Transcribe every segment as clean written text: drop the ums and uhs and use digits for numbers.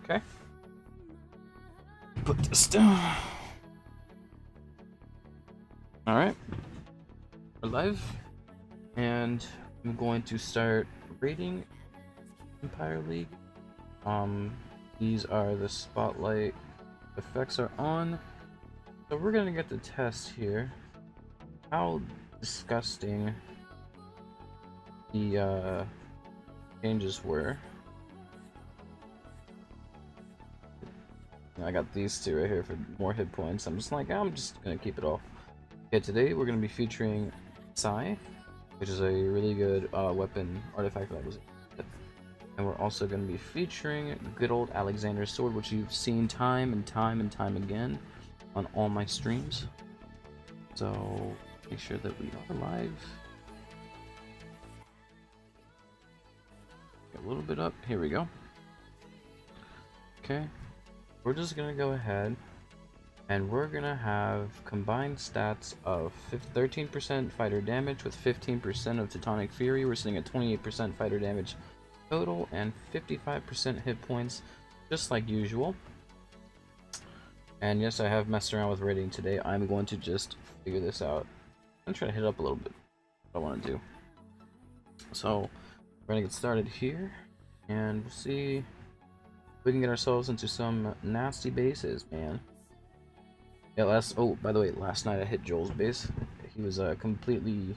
Okay. Put this down. Alright. We're live. And I'm going to start rating Empire League. These are the spotlight effects are on. So we're gonna get the test here. How disgusting the changes were. I got these two right here for more hit points. I'm just gonna keep it all. Okay, today we're gonna be featuring Sai, which is a really good weapon artifact that was. And we're also gonna be featuring good old Alexander's sword, which you've seen time and time and time again on all my streams. So make sure that we are live. Get a little bit up. Here we go. Okay. We're just gonna go ahead and we're gonna have combined stats of 13% fighter damage with 15% of Teutonic Fury. We're sitting at 28% fighter damage total and 55% hit points, just like usual. And yes, I have messed around with rating today. I'm going to just figure this out. I'm trying to hit up a little bit. What I want to do. So we're gonna get started here, and we'll see if we can get ourselves into some nasty bases, man. Yeah, oh, by the way, last night I hit Joel's base. He was completely,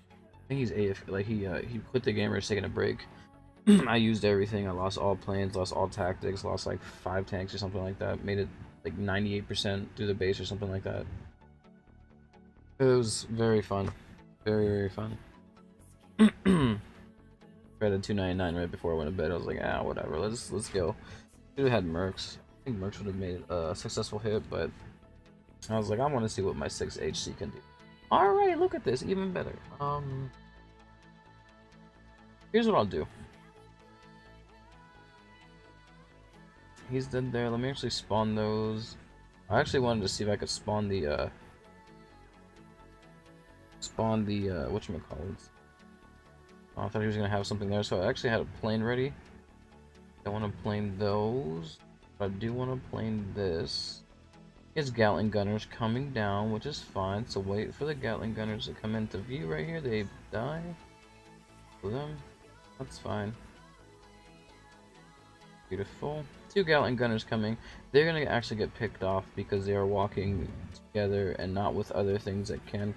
I think he's AF, like he quit the game or was taking a break. I used everything. I lost all planes, lost all tactics, lost like 5 tanks or something like that. Made it like 98% through the base or something like that. It was very fun, very fun. I had 299 right before I went to bed. I was like, ah, whatever. Let's go. Should have had Mercs. I think Mercs would have made a successful hit, but I was like, I want to see what my 6 HC can do. All right, look at this, even better. Here's what I'll do. He's dead there. Let me actually spawn those. I actually wanted to see if I could spawn the whatchamacallit. I thought he was gonna have something there, so I actually had a plane ready. I want to plane those, but I do want to plane this. His Gatling gunners coming down, which is fine. So wait for the Gatling gunners to come into view right here. They die. For them, that's fine. Beautiful. 2 Gatling gunners coming. They're gonna actually get picked off because they are walking together and not with other things that can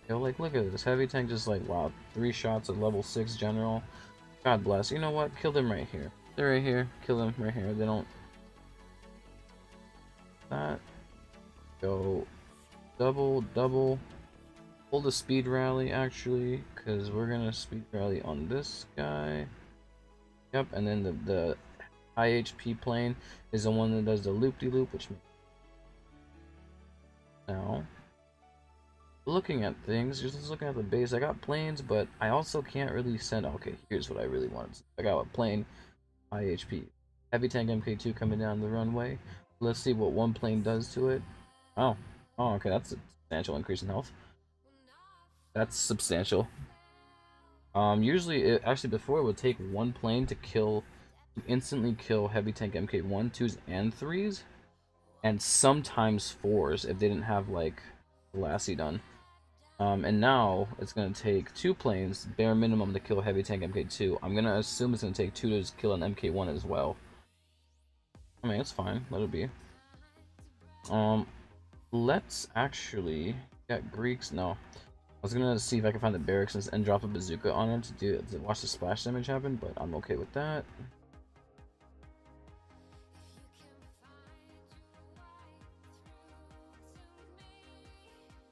kill. Like, look at this heavy tank, just like, wow, 3 shots at level 6 general. God bless. You know what? Kill them right here. They're right here. Kill them right here. They don't. That. Go. Double. Hold the speed rally actually, because we're gonna speed rally on this guy. Yep, and then the high HP plane is the one that does the loop-de-loop, which now looking at things, just looking at the base, I got planes, but I also can't really send. Okay, here's what I really wanted. I got a plane, high HP, heavy tank MK2 coming down the runway. Let's see what one plane does to it. Oh, okay, that's a substantial increase in health. That's substantial. Usually, actually before it would take one plane to instantly kill heavy tank MK1, 2s, and 3s, and sometimes 4s if they didn't have like Lassie done. And now it's gonna take 2 planes, bare minimum, to kill heavy tank MK2. I'm gonna assume it's gonna take 2 to kill an MK1 as well. I mean, it's fine. Let it be. Let's actually get Greeks. No, I was gonna see if I can find the barracks and drop a bazooka on them to watch the splash damage happen, but I'm okay with that.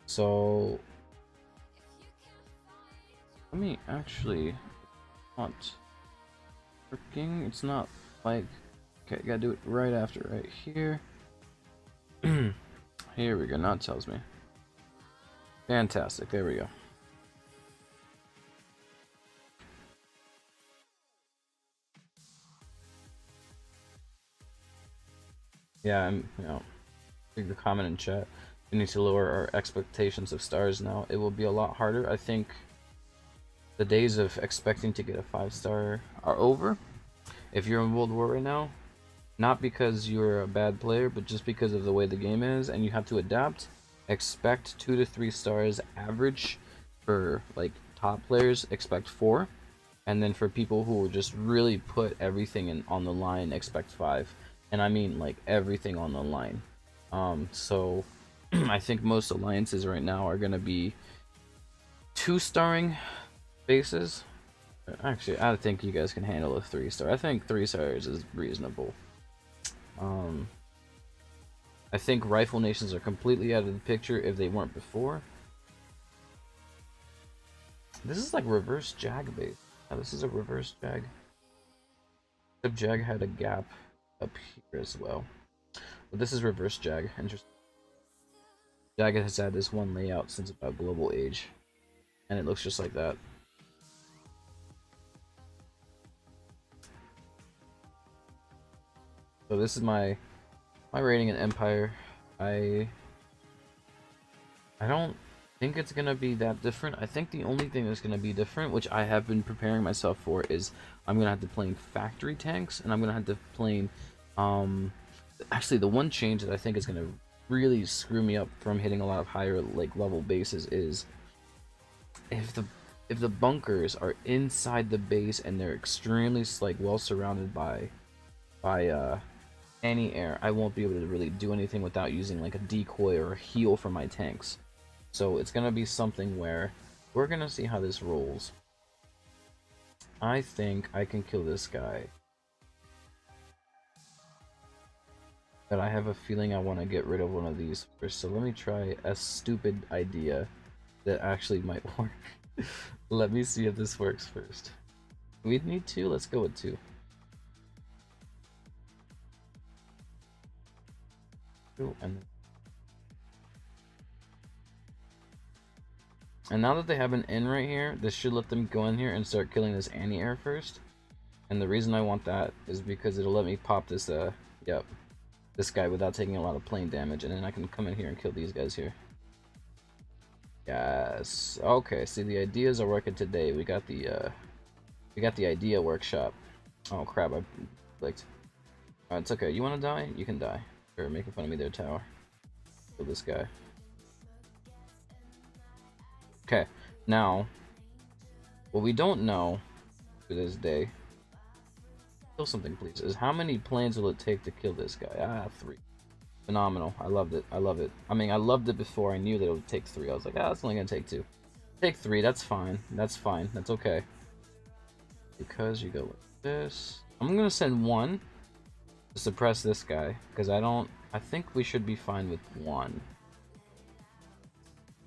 So let me actually not working. It's not like, okay, gotta do it right after, right here. Here we go. Now it tells me. Fantastic. There we go. Yeah, I'm, the comment in chat. We need to lower our expectations of stars now. It will be a lot harder. I think the days of expecting to get a 5-star are over. If you're in World War right now, Not because you're a bad player, but just because of the way the game is, and you have to adapt. Expect 2 to 3 stars average for like top players. Expect 4, and then for people who will just really put everything in on the line, expect 5. And I mean like everything on the line. So I think most alliances right now are gonna be 2-starring bases. Actually, I think you guys can handle a 3-star. I think 3 stars is reasonable. I think rifle nations are completely out of the picture if they weren't before. This is like reverse Jag base. Oh, this is a reverse Jag. Except Jag had a gap up here as well. But this is reverse Jag. Interesting. Jag has had this one layout since about Global Age. And it looks just like that. So this is my rating in Empire. I don't think it's gonna be that different. I think the only thing that's gonna be different, which I have been preparing myself for, is I'm gonna have to play factory tanks, and I'm gonna have to play. Actually, the one change that I think is gonna really screw me up from hitting a lot of higher like level bases is if the bunkers are inside the base and they're extremely like well surrounded by any air, I won't be able to really do anything without using like a decoy or a heal for my tanks. So it's gonna be something where we're gonna see how this rolls. I think I can kill this guy, but I have a feeling I want to get rid of one of these first. So let me try a stupid idea that actually might work. Let me see if this works first. We need 2. Let's go with 2. And now that they have an in right here, this should let them go in here and start killing this anti-air first. And the reason I want that is because it'll let me pop this this guy without taking a lot of plane damage, and then I can come in here and kill these guys here. Yes. Okay, see, the ideas are working today. We got the idea workshop. Oh crap, I clicked. It's okay. You want to die? You can die. They're making fun of me there, tower. Kill this guy. Okay, now, what we don't know to this day, kill something please, is how many planes will it take to kill this guy? 3. Phenomenal. I loved it. I love it. I mean, I loved it before I knew that it would take 3. I was like, it's only gonna take 2. Take 3, that's fine. That's fine. That's okay. Because you go with this. I'm gonna send 1 to suppress this guy, because I think we should be fine with 1.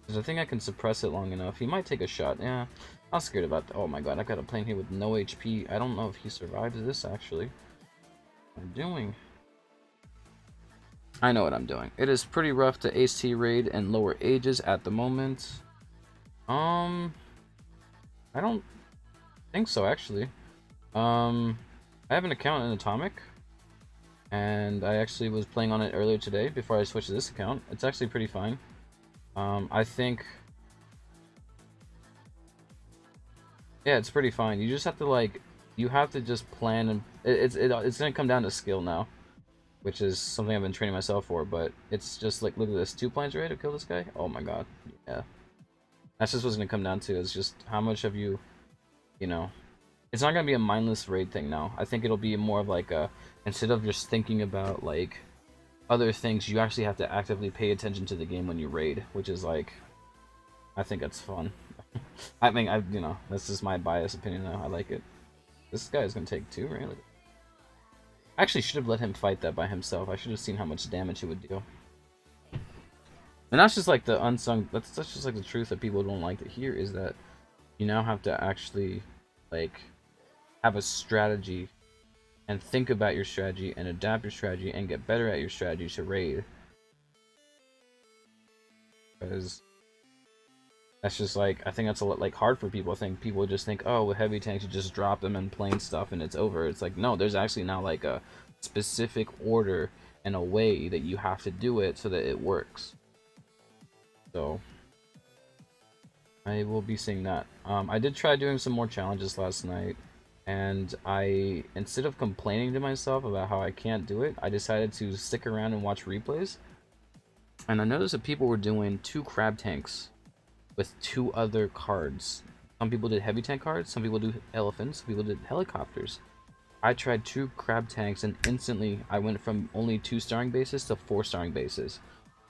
Because I think I can suppress it long enough. He might take a shot. Yeah, I'm scared about that. Oh my god, I've got a plane here with no HP. I don't know if he survives this, actually. What am I doing? I know what I'm doing. It is pretty rough to AC raid and lower ages at the moment. I don't think so, actually. I have an account in Atomic, and I actually was playing on it earlier today before I switched to this account. It's actually pretty fine. I think, yeah, it's pretty fine. You just have to you have to just plan, and it's gonna come down to skill now, which is something I've been training myself for. But it's just like, look at this, 2 planes ready to kill this guy. Oh my god, yeah. That's just what's gonna come down to, is just how much of you, it's not gonna be a mindless raid thing now. I think it'll be more of like instead of just thinking about like other things, you actually have to actively pay attention to the game when you raid, which is like, I think that's fun. I mean, that's just my biased opinion now. I like it. This guy is gonna take 2, really. I actually should have let him fight that by himself. I should have seen how much damage he would deal. And that's just like the unsung, that's just like the truth that people don't like to hear, is that you now have to actually like have a strategy and think about your strategy and adapt your strategy and get better at your strategy to raid. Because that's just like, I think that's a lot like hard for people. I think people just think, oh, with heavy tanks you just drop them and plane stuff and it's over. It's like, no, there's actually now like a specific order and a way that you have to do it so that it works. So I will be seeing that. I did try doing some more challenges last night. and I, instead of complaining to myself about how I can't do it, I decided to stick around and watch replays. And I noticed that people were doing 2 crab tanks with 2 other cards. Some people did heavy tank cards, some people do elephants, some people did helicopters. I tried 2 crab tanks and instantly I went from only 2 starring bases to 4 starring bases.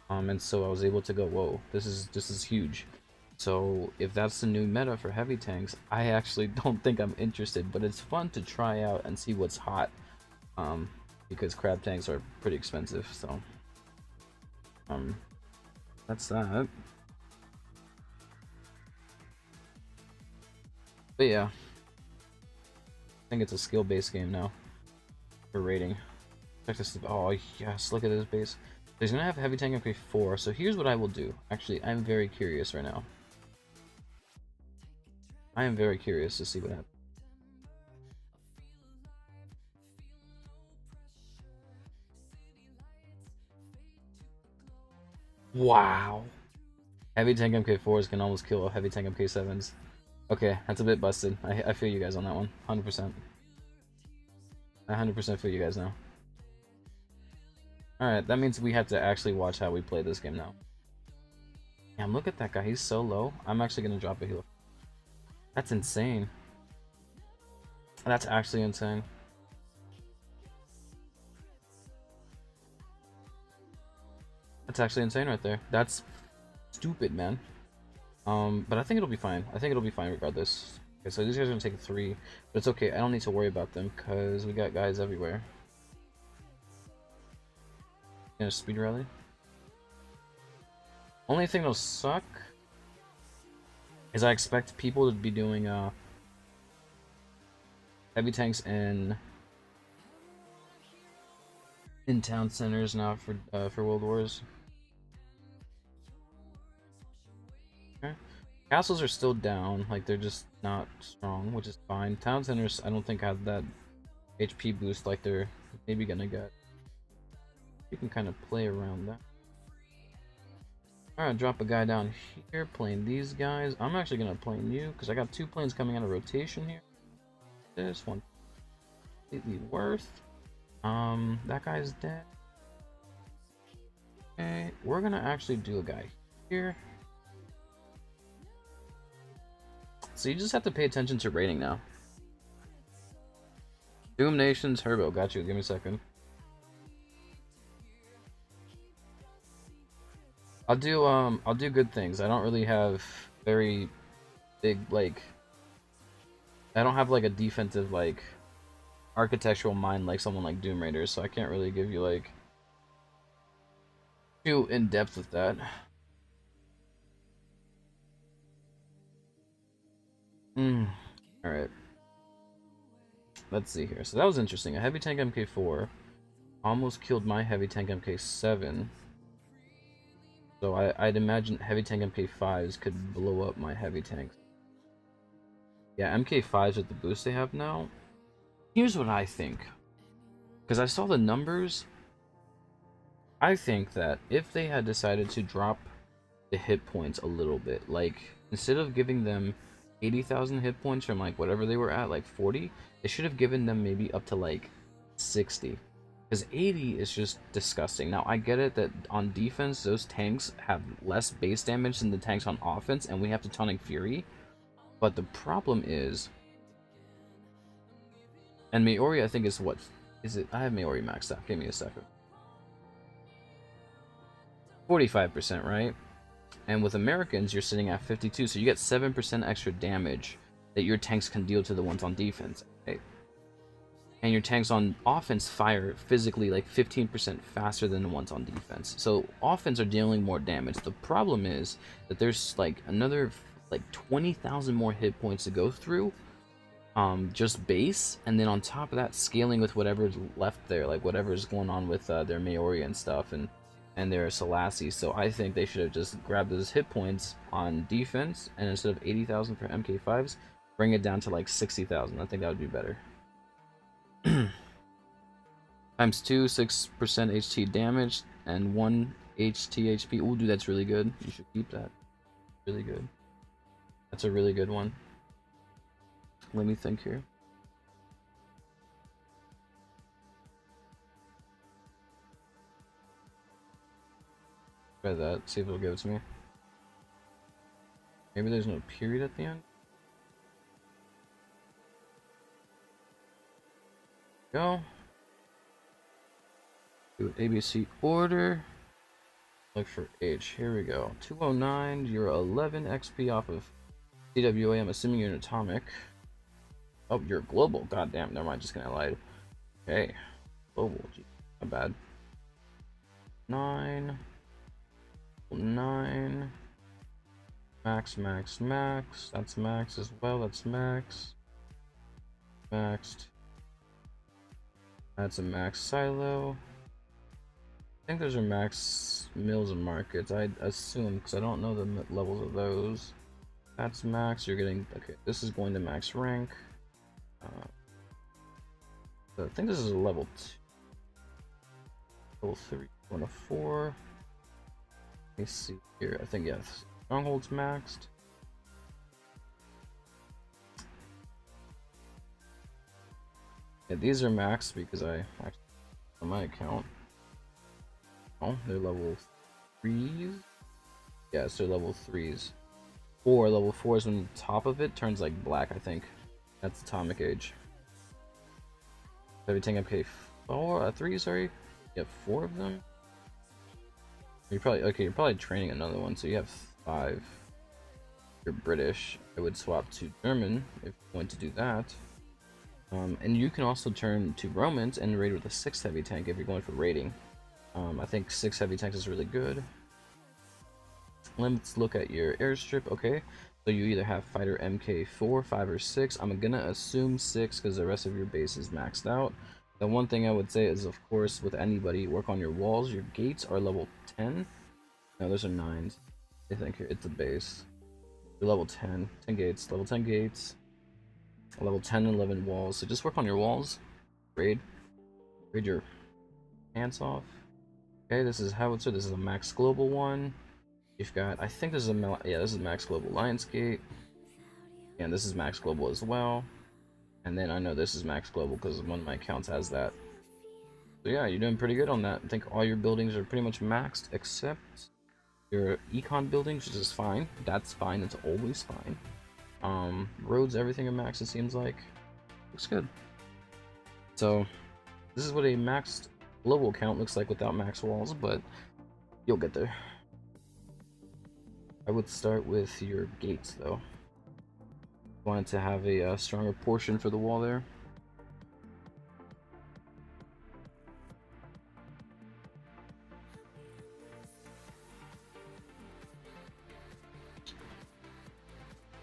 And so I was able to go, whoa, this is huge. So if that's the new meta for heavy tanks, I actually don't think I'm interested, but it's fun to try out and see what's hot. Because crab tanks are pretty expensive, so that's that. But yeah, I think it's a skill-based game now for rating. Check this. Oh yes, look at this base. He's gonna have heavy tank MK4. So here's what I will do. Actually, I'm very curious right now. I am very curious to see what happens. Wow. Heavy tank MK4s can almost kill heavy tank MK7s. Okay, that's a bit busted. I feel you guys on that one. 100%. I 100% feel you guys now. Alright, that means we have to actually watch how we play this game now. Damn, look at that guy. He's so low. I'm actually gonna drop a heal. That's insane. That's actually insane. That's actually insane right there. That's stupid, man. But I think it'll be fine. I think it'll be fine regardless. Okay, so these guys are gonna take 3, but it's okay. I don't need to worry about them because we got guys everywhere. Gonna speed rally. Only thing that'll suck is I expect people to be doing heavy tanks in town centers now for World Wars. Okay. Castles are still down, like they're just not strong, which is fine. Town centers I don't think have that HP boost like they're maybe gonna get. You can kind of play around that. Alright, drop a guy down here, playing these guys. I'm actually gonna plane you, because I got 2 planes coming out of rotation here. This one completely worth. That guy's dead. Okay, we're gonna actually do a guy here. So you just have to pay attention to rating now. DomiNations Herbo, got you, give me a second. I'll do good things. I don't really have very big, like, I don't have like a defensive like architectural mind like someone like Doom Raiders, so I can't really give you like too in depth with that. Alright. Let's see here. So that was interesting. A heavy tank MK4 almost killed my heavy tank MK7. So I'd imagine heavy tank MK5s could blow up my heavy tanks. Yeah, MK5s with the boost they have now. Here's what I think. Because I saw the numbers. I think that if they had decided to drop the hit points a little bit, like instead of giving them 80,000 hit points from like whatever they were at, like 40, they should have given them maybe up to like 60. Because 80 is just disgusting. Now, I get it that on defense, those tanks have less base damage than the tanks on offense, and we have Tonic Fury. But the problem is... And Maori, I think, is what... Is it? I have Maori maxed out. Give me a second. 45%, right? And with Americans, you're sitting at 52, so you get 7% extra damage that your tanks can deal to the ones on defense, right? And your tanks on offense fire physically like 15% faster than the ones on defense. So offense are dealing more damage. The problem is that there's like another like 20,000 more hit points to go through, just base, and then on top of that, scaling with whatever's left there, like whatever's going on with their Maori and stuff, and their Selassie. So I think they should have just grabbed those hit points on defense, and instead of 80,000 for MK5s, bring it down to like 60,000. I think that would be better. Times 2, 6% HT damage, and 1 HT HP. Ooh, dude, that's really good. You should keep that. Really good. That's a really good one. Let me think here. Try that, see if it'll give it to me. Maybe there's no period at the end. Go. Do ABC order. Look for H. Here we go. 209. You're 11 XP off of CWA. I'm assuming you're an atomic. Oh, you're global. God damn. Never mind. Just gonna lie. Okay. Global. Gee, not bad. 9. 9. Max, max, max. That's max as well. That's max. Maxed. That's a max silo. I think those are max mills and markets. I assume, because I don't know the levels of those. That's max. You're getting, okay, this is going to max rank. So I think this is a level 2. Level 3, 1 to 4. Let me see here. I think, yes. Stronghold's maxed. Yeah, these are maxed because I actually, on my account. Oh, they're level 3s? Yes, they're level 3s. Or level 4s when the top of it turns like black, I think. That's atomic age. Everything MK 3, sorry. You have 4 of them? You're probably okay, you're probably training another one, so you have 5. You're British. I would swap to German if you want to do that. And you can also turn to Romans and raid with a 6 heavy tank if you're going for raiding. I think 6 heavy tanks is really good. Let's look at your airstrip. Okay, so you either have fighter MK4, 5, or 6. I'm gonna assume 6 because the rest of your base is maxed out. The one thing I would say is, of course, with anybody, work on your walls. Your gates are level 10. No, those are 9s. I think it's a base. You're level 10. 10 gates. Level 10 gates. Level 10 and 11 walls. So just work on your walls. Raid your pants off. Okay, this is howitzer. This is a max global one. You've got, I think this is a, yeah, this is max global Lions Gate. And this is max global as well. And then I know this is max global because one of my accounts has that. So yeah, you're doing pretty good on that. I think all your buildings are pretty much maxed except your econ buildings, which is fine. That's fine. It's always fine. Roads, everything are maxed, it seems like. Looks good. So this is what a maxed global account looks like without max walls, but you'll get there. I would start with your gates though. Wanted to have a stronger portion for the wall there.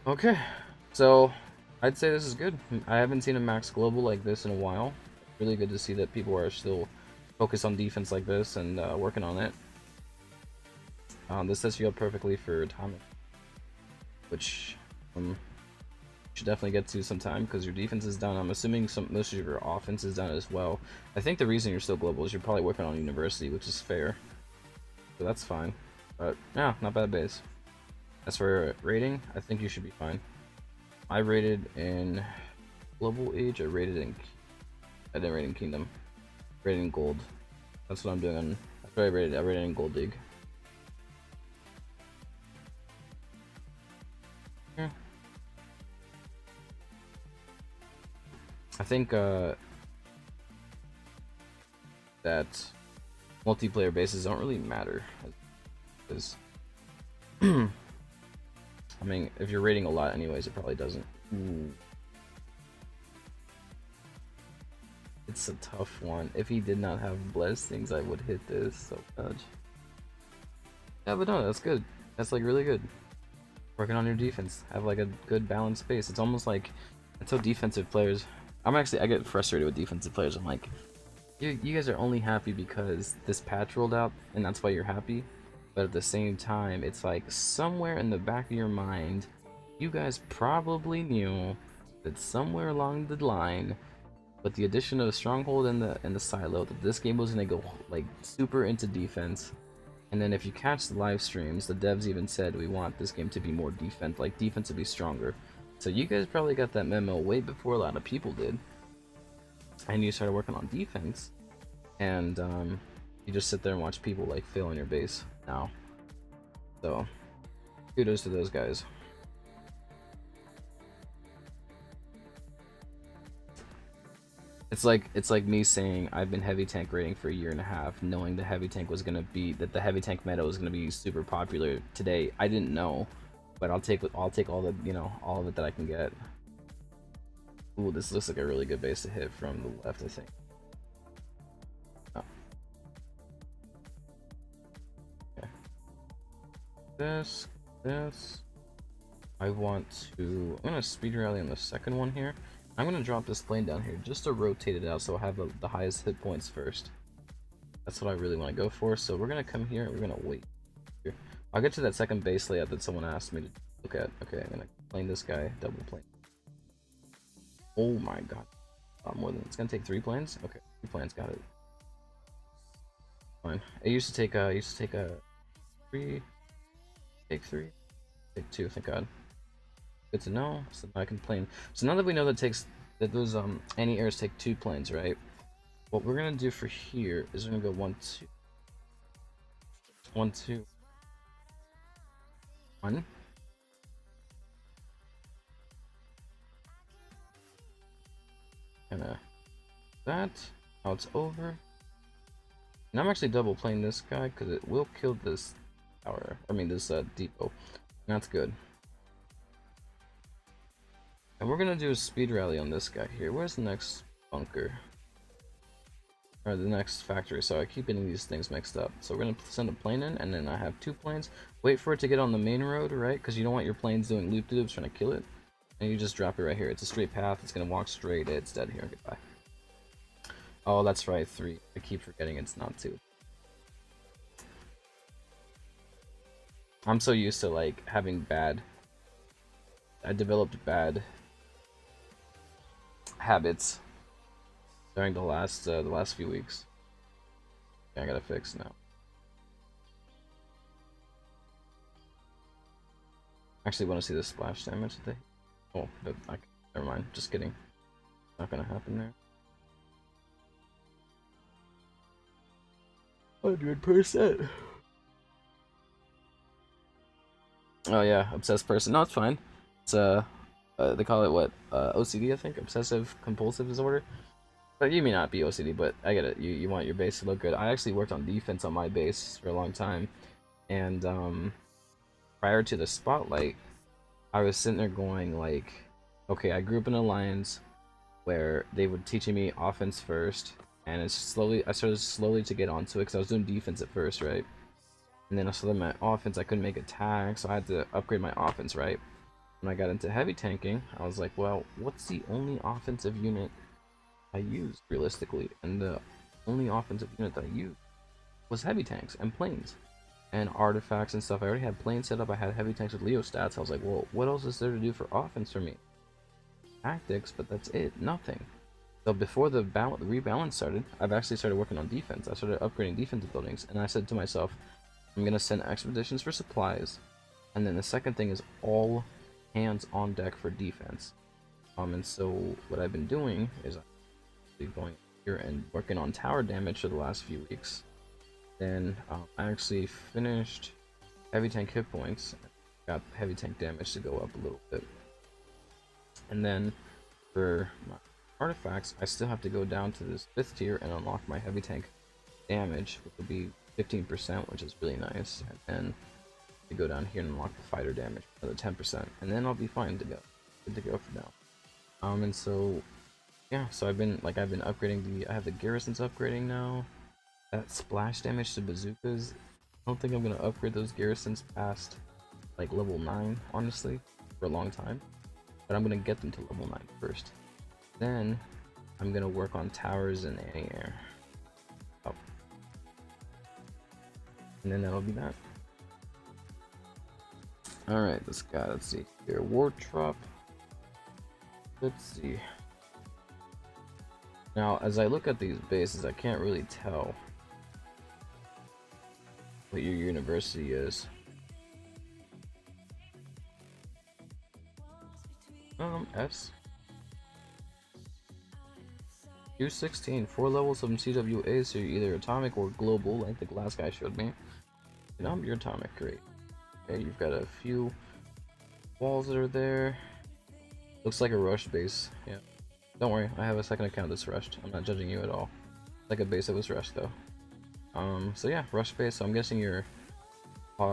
Okay, so I'd say this is good. I haven't seen a max global like this in a while. Really good to see that people are still focused on defense like this and working on it. This sets you up perfectly for atomic, which you should definitely get to sometime because your defense is down. I'm assuming most of your offense is down as well. I think the reason you're still global is you're probably working on university, which is fair. So that's fine. But yeah, not bad base. As for rating, I think you should be fine. I rated in global age. I didn't rate in kingdom. I rated in gold. That's what I'm doing on. After I rated in gold dig. Yeah. I think that multiplayer bases don't really matter, because I mean, if you're rating a lot anyways, it probably doesn't. It's a tough one. If he did not have blessings, I would hit this so much. Yeah, but no, that's good. That's like really good. Working on your defense. Have like a good balanced base. It's almost like, it's so defensive players. I get frustrated with defensive players. I'm like, you guys are only happy because this patch rolled out, and that's why you're happy. But at the same time, it's like somewhere in the back of your mind, you guys probably knew that somewhere along the line, with the addition of the stronghold and the silo, that this game was gonna go like super into defense. And then if you catch the live streams, the devs even said we want this game to be more defensively stronger. So you guys probably got that memo way before a lot of people did, and you started working on defense, and you just sit there and watch people like fail on your base now. So kudos to those guys. It's like me saying I've been heavy tank raiding for a year and a half, knowing the heavy tank was gonna be the heavy tank meta was gonna be super popular today. I didn't know, but I'll take all the all of it that I can get. Ooh, this looks like a really good base to hit from the left, I think. Oh. Okay. This. I want to. I'm gonna speed rally on the second one here. I'm gonna drop this plane down here just to rotate it out so I have the highest hit points first. That's what I really want to go for. So we're gonna come here and we're gonna wait here. I'll get to that second base layout that someone asked me to look at. Okay, I'm gonna plane this guy, double plane. Oh my god. More than it's gonna take 3 planes? Okay, 3 planes, got it. Fine. I used to take a 3. Take 3. Take 2, thank god. Good to know. So now I can plane. So now that we know that those anti-airs take 2 planes, right? What we're gonna do for here is we're gonna go 1 2 1 2 1. Kinda that. Now it's over. And I'm actually double playing this guy because it will kill this tower. I mean this depot. And that's good. And we're gonna do a speed rally on this guy here. Where's the next bunker? Or the next factory. So I keep getting these things mixed up. So we're gonna send a plane in, and then I have 2 planes. Wait for it to get on the main road, right? Because you don't want your planes doing loop-de-loops trying to kill it. And you just drop it right here. It's a straight path. It's gonna walk straight. It's dead here. Goodbye. Oh, that's right. 3. I keep forgetting it's not 2. I'm so used to like having bad. I developed bad habits during the last few weeks. Yeah, I gotta fix now. Actually, want to see the splash damage that they. Oh, but never mind. Just kidding. Not gonna happen there. 100%. Oh yeah, obsessed person. No, it's fine. It's they call it what? OCD, I think. Obsessive compulsive disorder. But you may not be OCD, but I get it. You want your base to look good. I actually worked on defense on my base for a long time, and prior to the spotlight, I was sitting there going like, okay, I grew up in an alliance where they were teaching me offense first, and I started slowly to get onto it because I was doing defense at first, right? And then I saw that my offense, I couldn't make attacks, so I had to upgrade my offense, right? When I got into heavy tanking, I was like, well, what's the only offensive unit I used realistically? And the only offensive unit that I used was heavy tanks and planes and artifacts and stuff. I already had planes set up. I had heavy tanks with Leo stats. I was like, well, what else is there to do for offense for me? Tactics, but that's it. Nothing. So before the rebalance started, I've actually started working on defense. I started upgrading defensive buildings, and I said to myself, I'm gonna send expeditions for supplies, and then the second thing is all hands on deck for defense. And so what I've been doing is going here and working on tower damage for the last few weeks. Then I actually finished heavy tank hit points, got heavy tank damage to go up a little bit, and then for my artifacts I still have to go down to this 5th tier and unlock my heavy tank damage, which will be 15%, which is really nice, and then to go down here and unlock the fighter damage, another 10%, and then I'll be fine to go, good to go for now. And so yeah, so I've been upgrading I have the garrisons upgrading now. That splash damage to bazookas, I don't think I'm gonna upgrade those garrisons past like level 9, honestly, for a long time, but I'm gonna get them to level 9 first. Then I'm gonna work on towers and anti-air. Oh. And then that'll be that. Alright, this guy, let's see here. War Trop. Let's see. Now, as I look at these bases, I can't really tell what your university is. S. U16, 4 levels of CWA, so you're either atomic or global, like the last guy showed me. And I'm your atomic, great. Okay, you've got a few walls that are there. Looks like a rushed base. Yeah. Don't worry, I have a second account that's rushed. I'm not judging you at all. Like a base that was rushed though. So yeah, rush base. So I'm guessing you're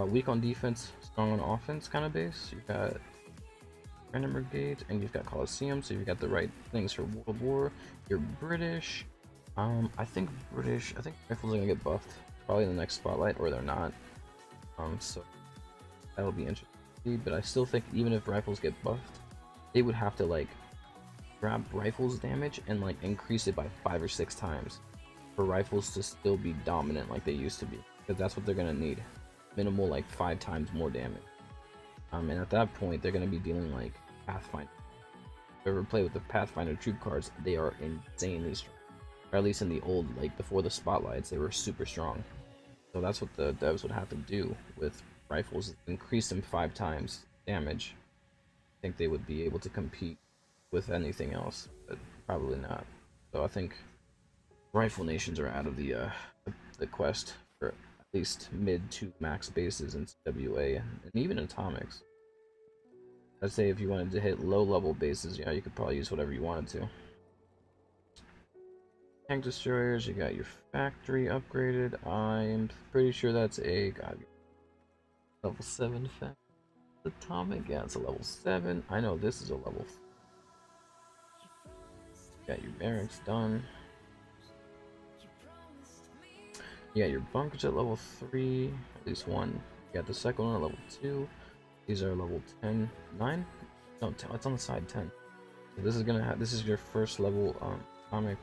weak on defense, strong on offense kind of base. You've got Random Brigade, and you've got Coliseum, so you've got the right things for World War. You're British. I think rifles are gonna get buffed probably in the next spotlight, or they're not. So that'll be interesting to see, but I still think even if rifles get buffed, they would have to like grab rifles damage and like increase it by 5 or 6 times for rifles to still be dominant like they used to be, because that's what they're gonna need. Minimal like 5 times more damage. And at that point they're gonna be dealing like Pathfinder. If you ever play with the Pathfinder troop cards, they are insanely strong. Or at least in the old, like before the spotlights, they were super strong. So that's what the devs would have to do with rifles, increase them 5 times damage. I think they would be able to compete with anything else, but probably not. So I think Rifle Nations are out of the quest for at least mid to max bases in CWA and even Atomics. I'd say if you wanted to hit low level bases, yeah, you could probably use whatever you wanted to. Tank destroyers, you got your factory upgraded. I'm pretty sure that's a level 7 factory. Atomic, yeah, it's a level 7. I know this is a level 4. Got your barracks done. You got your bunkers at level 3, at least one. You got the second one at level 2. These are level 10, 9? No, it's on the side 10. So this is gonna have, this is your first level atomic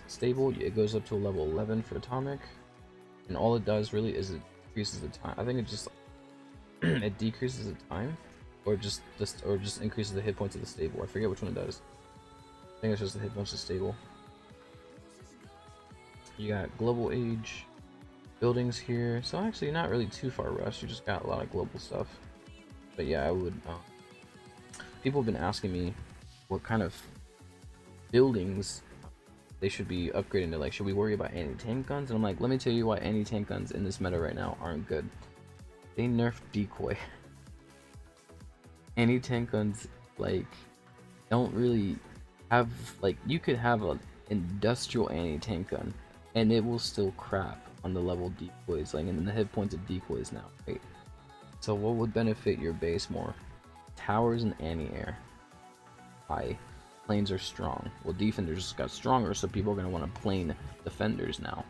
stable. It goes up to a level 11 for atomic, and all it does really is it decreases the time. I think it just it decreases the time, or just increases the hit points of the stable. I forget which one it does. I think it's just the hit points of the stable. You got global age buildings here, so actually not really too far rushed. You just got a lot of global stuff. But yeah, I would. People have been asking me what kind of buildings they should be upgrading to. Like, should we worry about anti-tank guns? And I'm like, let me tell you why anti-tank guns in this meta right now aren't good. They nerfed decoy. Anti-tank guns like don't really have, like, you could have an industrial anti-tank gun and it will still crap on the level decoys, like in the hit points of decoys now, right? So what would benefit your base more? Towers and anti-air. Why? Planes are strong. Well, defenders just got stronger, so people are going to want to plane defenders now.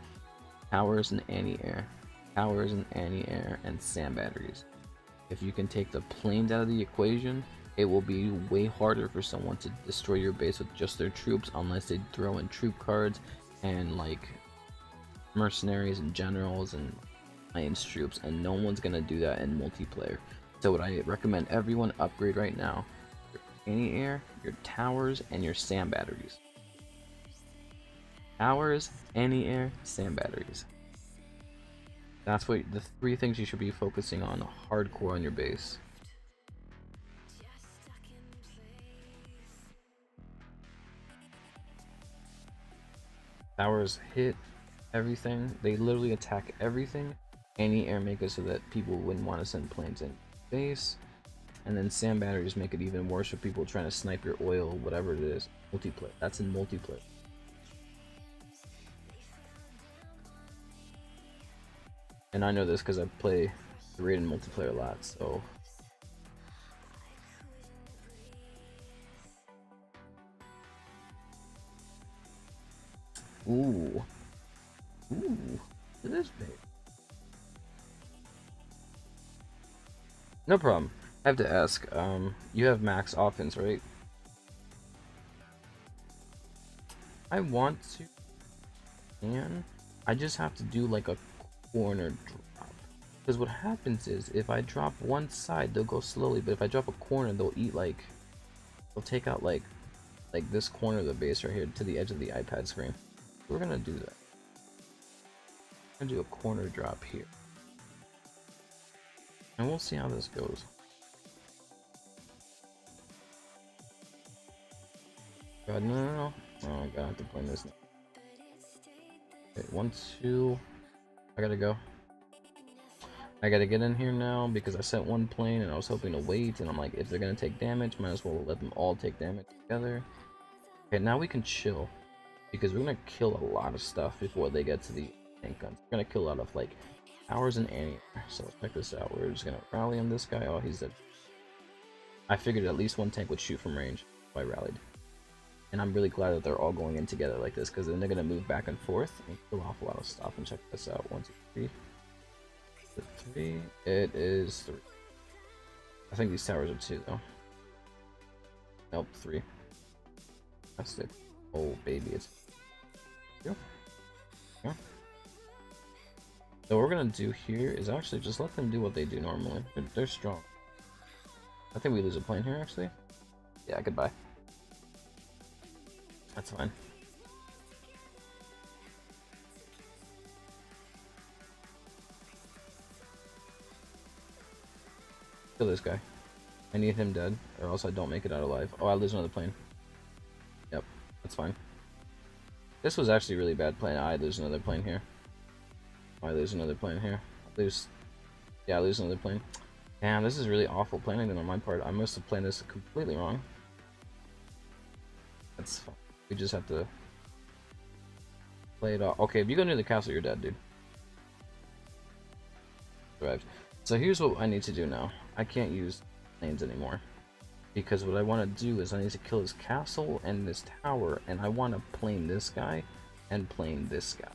Towers and anti-air. Towers and anti-air and sand batteries. If you can take the planes out of the equation, it will be way harder for someone to destroy your base with just their troops, unless they throw in troop cards and like mercenaries and generals and alliance troops, and no one's gonna do that in multiplayer. So what I recommend everyone upgrade right now: your anti-air, your towers, and your sand batteries. Towers, anti-air, sand batteries. That's what the 3 things you should be focusing on hardcore on your base. Towers hit everything. They literally attack everything. Anti-air make it so that people wouldn't want to send planes in base. And then sand batteries make it even worse for people trying to snipe your oil, whatever it is. Multiplayer. That's in multiplayer. And I know this because I play the raid in multiplayer a lot, so. Ooh. Ooh. Look at this big. No problem. I have to ask, you have max offense, right? I want to, and I just have to do like a corner drop. Because what happens is, if I drop one side, they'll go slowly, but if I drop a corner, they'll eat like, they'll take out like this corner of the base right here to the edge of the iPad screen. We're gonna do that. I'm gonna do a corner drop here. And we'll see how this goes. God, no. Oh, I gotta have to play this now. Okay, 1, 2. I gotta go. I gotta get in here now because I sent one plane and I was hoping to wait, and I'm like, if they're gonna take damage, might as well let them all take damage together. Okay, now we can chill because we're gonna kill a lot of stuff before they get to the tank guns. We're gonna kill a lot of like towers and anti. So let's check this out. We're just gonna rally on this guy. Oh, he's dead. I figured at least one tank would shoot from range, so I rallied. And I'm really glad that they're all going in together like this, because then they're gonna move back and forth and kill off a lot of stuff. And check this out. 1, 2, 3. The 3. It is 3. I think these towers are 2 though. Nope, 3. That's it. Oh baby, it's. Yeah. Yeah. So what we're gonna do here is actually just let them do what they do normally. They're strong. I think we lose a plane here actually. Yeah, goodbye. That's fine. Kill this guy. I need him dead, or else I don't make it out alive. Oh, I lose another plane. Yep, that's fine. This was actually a really bad plane. I lose another plane here. I lose another plane here. I lose. Yeah, I lose another plane. Damn, this is really awful planning on my part. I must have planned this completely wrong. That's fine. We just have to play it off. Okay, if you go near the castle, you're dead, dude. Survived. So here's what I need to do now. I can't use planes anymore. Because what I want to do is I need to kill this castle and this tower, and I want to plane this guy and plane this guy.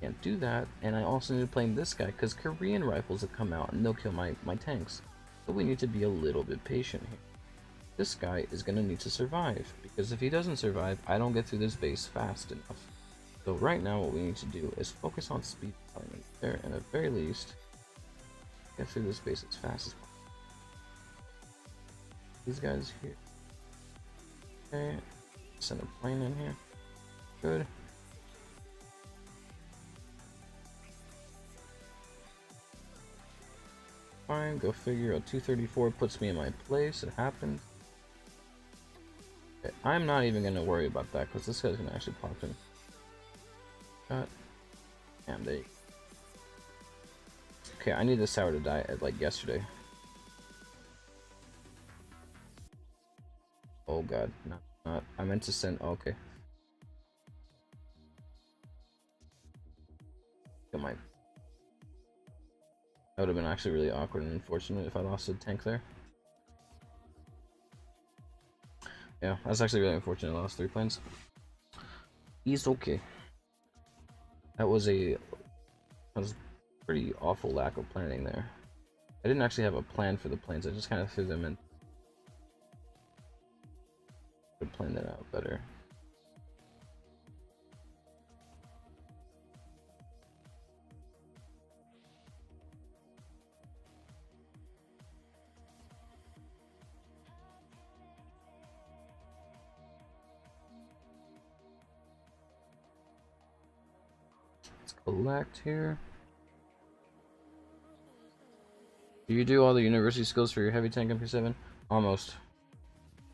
Can't do that, and I also need to plane this guy because Korean rifles have come out and they'll kill my tanks. So we need to be a little bit patient here. This guy is going to need to survive, because if he doesn't survive, I don't get through this base fast enough. So right now what we need to do is focus on speed planing there, and at the very least, get through this base as fast as possible. These guys here. Okay, send a plane in here. Good. Fine, go figure. A 234 puts me in my place. It happened. Okay, I'm not even gonna worry about that because this guy's gonna actually pop in. Got. Damn, there you go. Okay, I need this tower to die at like yesterday. Oh god, not. I meant to send. Oh, okay. That would have been actually really awkward and unfortunate if I lost a tank there. Yeah, that's actually really unfortunate. I lost 3 planes. He's okay. That was pretty awful lack of planning there. I didn't actually have a plan for the planes. I just kind of threw them in. Could plan that out better. Let's collect here. Do you do all the university skills for your heavy tank MP7? Almost.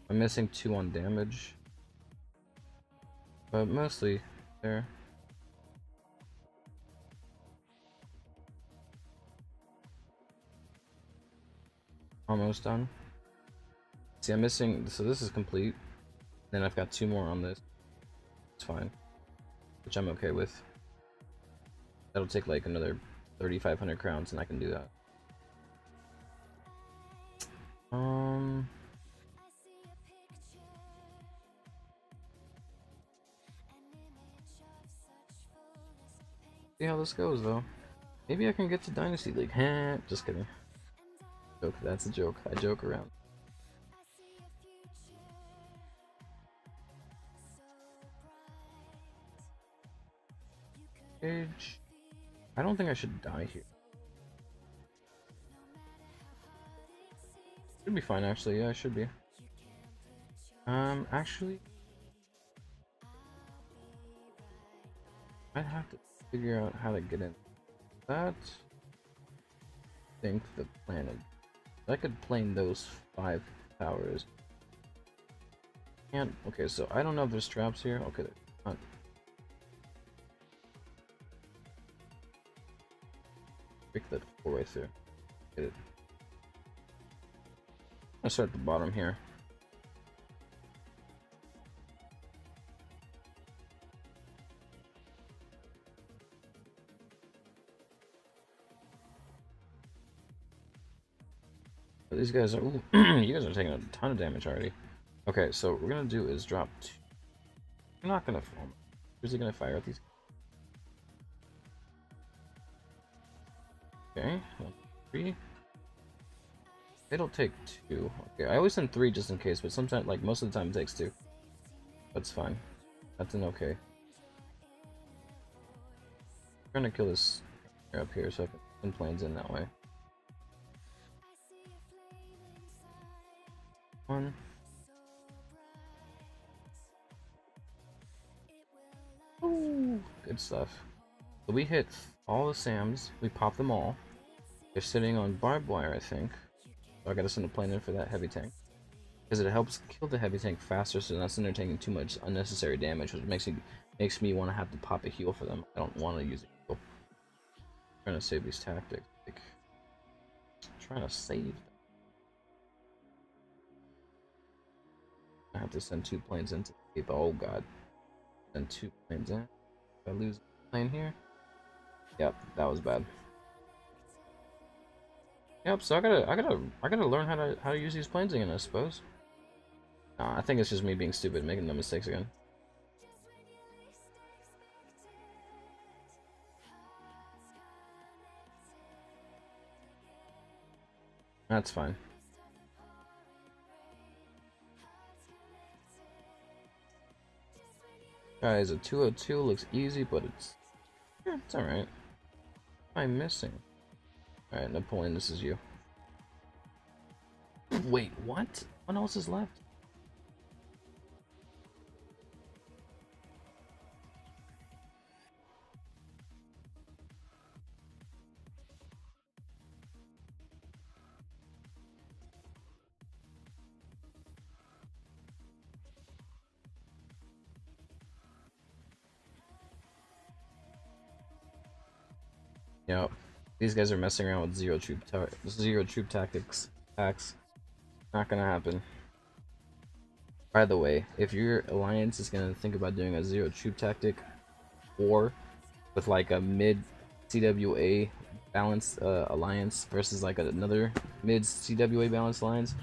I'm missing 2 on damage, but mostly there. Almost done. See, I'm missing, so this is complete. Then I've got 2 more on this. It's fine, which I'm okay with. That'll take like another 3,500 crowns, and I can do that. See how this goes though. Maybe I can get to Dynasty League. Just kidding. Joke. That's a joke. I joke around. Age. I don't think I should die here. Should be fine actually. Yeah, I should be. Actually, I'd have to figure out how to get in. That. I think the planet. I could plane those 5 towers. Can't. Okay, so I don't know if there's traps here. Okay, there's not. break that all the way through. Get it. I'll start at the bottom here. These guys are, ooh, you guys are taking a ton of damage already. Okay, so what we're gonna do is drop two. I'm not gonna film. Who's he gonna fire at these? Okay, 1, 3. It'll take 2. Okay, I always send 3 just in case, but sometimes, like most of the time, it takes 2. That's fine. That's an okay. I'm trying to kill this up here so I can send planes in that way. 1. Ooh, good stuff. So we hit all the SAMs. We pop them all. They're sitting on barbed wire, I think. So I gotta send a plane in for that heavy tank. Because it helps kill the heavy tank faster, so that's not taking too much unnecessary damage, which makes me want to have to pop a heal for them. I don't want to use a heal. I'm trying to save these tactics. Like, trying to save them. I have to send 2 planes into the cape. Oh god. Send 2 planes in. If I lose a plane here. Yep, that was bad. Yep, so I gotta learn how to use these planes again, I suppose. I think it's just me being stupid, making the mistakes again. That's fine. Guys, a 202 looks easy, but it's alright. What am I missing? Alright, Napoleon, this is you. Wait, what? What else is left? Yep. These guys are messing around with zero troop tactics. Not gonna happen. By the way, if your alliance is gonna think about doing a zero troop tactic war with like a mid CWA balanced alliance versus like another mid CWA balanced alliance,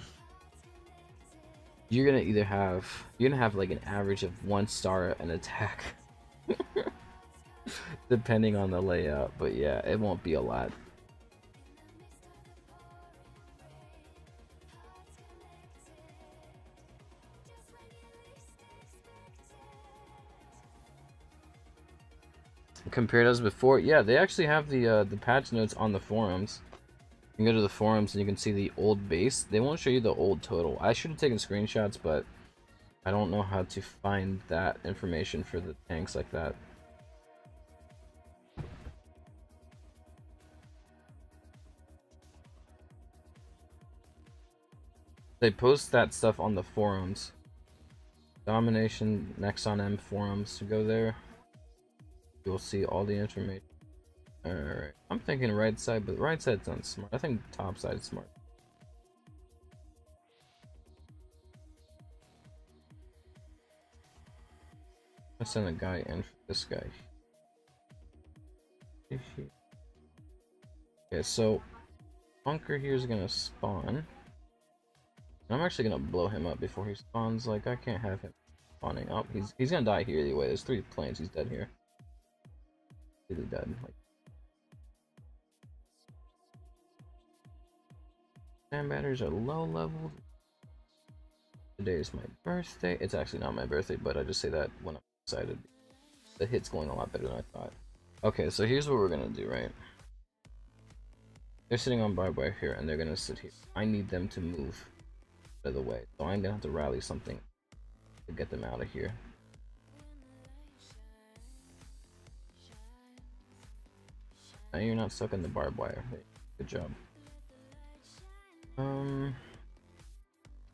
you're gonna have like an average of 1 star an attack. Depending on the layout, but yeah, it won't be a lot. Compared as before, yeah, they actually have the patch notes on the forums. You can go to the forums and you can see the old base. They won't show you the old total. I should have taken screenshots, but I don't know how to find that information for the tanks like that. They post that stuff on the forums. DomiNation Nexon M forums. To go there, you'll see all the information. Alright, I'm thinking right side, but right side's not smart. I think top side's smart. Let's send a guy in for this guy. Okay, so bunker here is gonna spawn. I'm actually gonna blow him up before he spawns. Like, I can't have him spawning up. He's gonna die here anyway. There's 3 planes. He's dead here. Really dead. Like, sand batteries are low leveled. Today is my birthday. It's actually not my birthday, but I just say that when I'm excited. The hit's going a lot better than I thought. Okay, so here's what we're gonna do, right? They're sitting on barbed wire here, and they're gonna sit here. I need them to move out of the way, so I'm gonna have to rally something to get them out of here. Now you're not stuck in the barbed wire. Good job.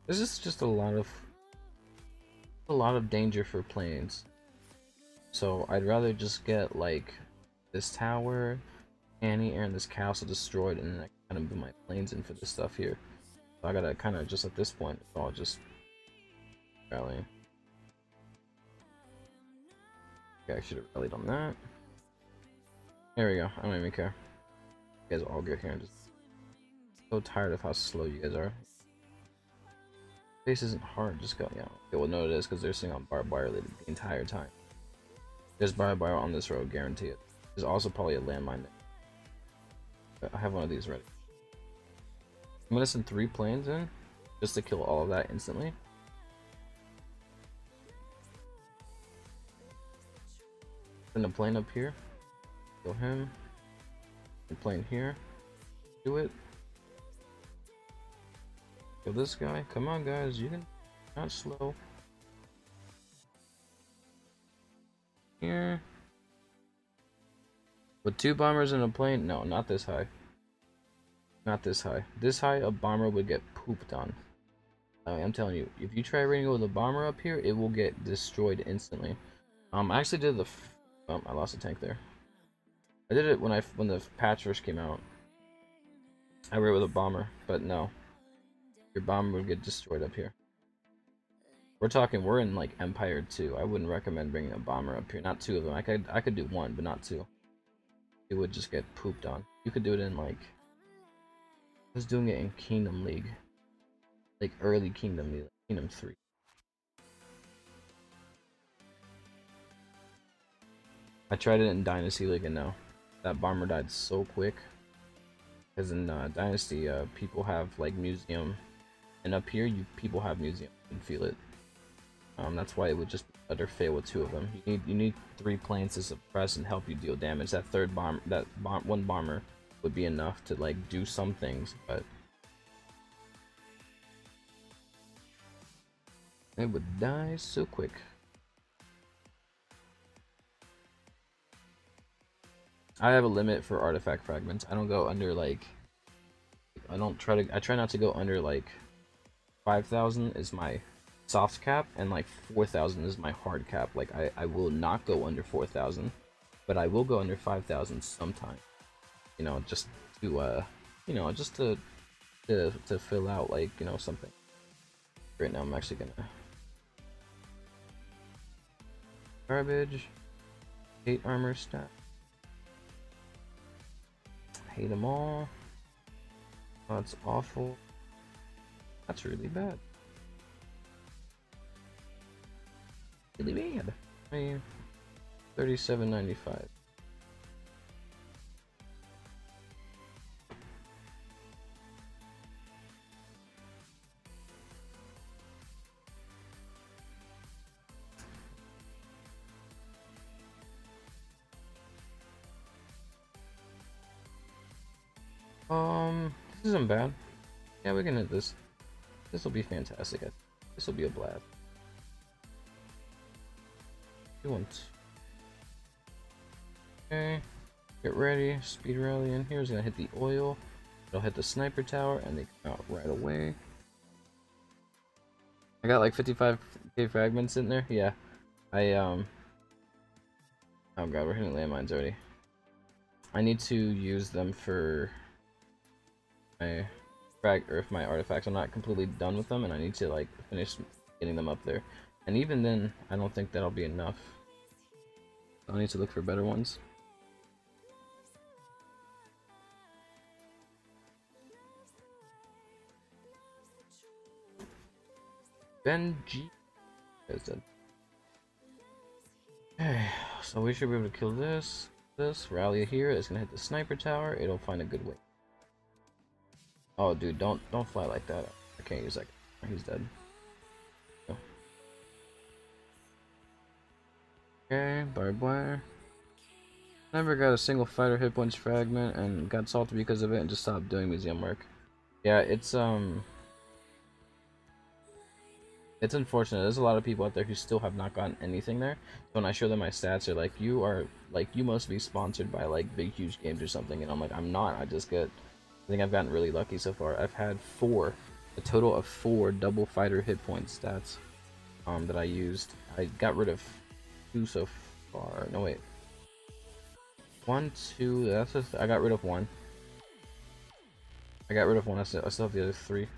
This is just a lot of danger for planes. So I'd rather just get like this tower, anti-air, and this castle destroyed, and then I kind of put my planes in for this stuff here. So I gotta kind of just at this point, I'll just rally. Okay, I should have rallied on that. There we go. I don't even care. You guys all get here and just so tired of how slow you guys are. Space isn't hard. Just go. Yeah. Okay, well, no, it is because they're sitting on barbed wire the entire time. There's barbed wire on this road, guarantee it. There's also probably a landmine there. I have one of these ready. I'm gonna send 3 planes in just to kill all of that instantly. Send a plane up here. Kill him. A plane here. Do it. Kill this guy. Come on, guys. You can. Not slow. Here. With 2 bombers in a plane? No, not this high. Not this high. This high, a bomber would get pooped on. I'm telling you, if you try raiding with a bomber up here, it will get destroyed instantly. I actually did the. I lost a tank there. I did it when the patch first came out. I raided with a bomber, but no, your bomber would get destroyed up here. We're in like Empire 2. I wouldn't recommend bringing a bomber up here. Not 2 of them. I could do 1, but not 2. It would just get pooped on. You could do it in like. I was doing it in Kingdom League, like early Kingdom League, Kingdom 3. I tried it in Dynasty League and no, that bomber died so quick. Because in Dynasty, people have like museum, and up here people have museum and feel it. That's why it would just better fail with 2 of them. You need 3 planes to suppress and help you deal damage. That third bomb, one bomber would be enough to like do some things, but it would die so quick. I have a limit for artifact fragments. I don't go under like. I try not to go under like 5,000 is my soft cap, and like 4,000 is my hard cap. Like I will not go under 4,000, but I will go under 5,000 sometime. You know, just to you know, just to fill out like, you know, something. Right now I'm actually gonna garbage. Hate armor stat. Hate them all. Oh, that's awful. That's really bad. Really bad. 37.95. This isn't bad. Yeah, we can hit this. This will be fantastic. This will be a blast. Okay, get ready. Speed rally in here is gonna hit the oil. It'll hit the sniper tower, and they come out right away. I got like 55k fragments in there. Yeah, oh god, we're hitting landmines already. I need to use them for my my artifacts. I'm not completely done with them, and I need to like finish getting them up there. And even then, I don't think that'll be enough. I'll need to look for better ones. Benji is dead. Okay, so we should be able to kill this. Rally here is gonna hit the sniper tower. It'll find a good way. Oh, dude, don't fly like that. I can't use that. He's dead. No. Okay, barbed wire. Never got a single fighter hit points fragment and got salted because of it and just stopped doing museum work. Yeah, it's unfortunate. There's a lot of people out there who still have not gotten anything there. So when I show them my stats, they're like, you must be sponsored by like big huge games or something, and I'm like, I'm not. I think I've gotten really lucky so far. I've had a total of 4 double fighter hit point stats that I used. I got rid of 2 so far. No wait, 1, 2. That's just, I got rid of 1. I got rid of 1. I still have the other 3.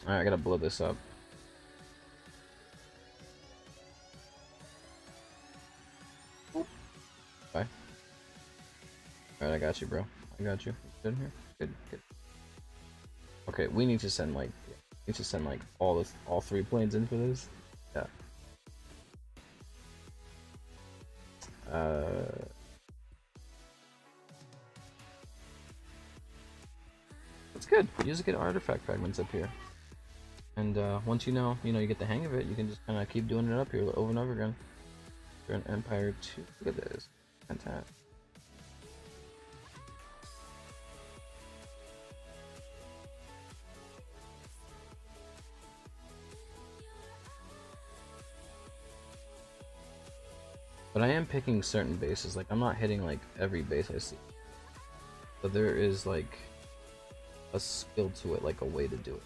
Alright, I gotta blow this up. Bye. Alright, I got you, bro. I got you. Good in here. Good, good. Okay, we need to send like, all 3 planes in for this. Yeah. That's good. You just get artifact fragments up here, and once you get the hang of it, you can just kind of keep doing it up here over and over again. You're an Empire 2. Look at this. Fantastic. But I am picking certain bases. Like, I'm not hitting like every base I see. But there is like a skill to it, like a way to do it.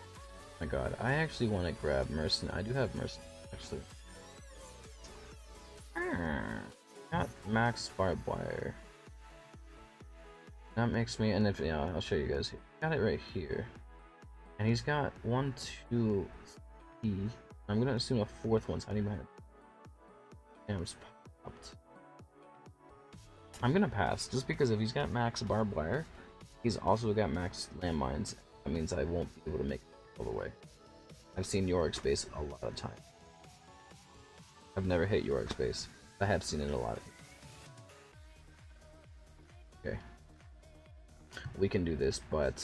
Oh my god, I actually want to grab Mercenary. I do have Mercenary, actually. Got max barbed wire. That makes me, and if, yeah, I'll show you guys here. Got it right here. And he's got 1, 2, 3. I'm gonna assume a 4th one's hiding behind it. Damn, it's popped. I'm gonna pass, just because if he's got max barbed wire, he's also got max landmines. That means I won't be able to make it all the way. I've seen Yorick's base a lot of time. I've never hit Yorick's base. I have seen it a lot. Okay. We can do this, but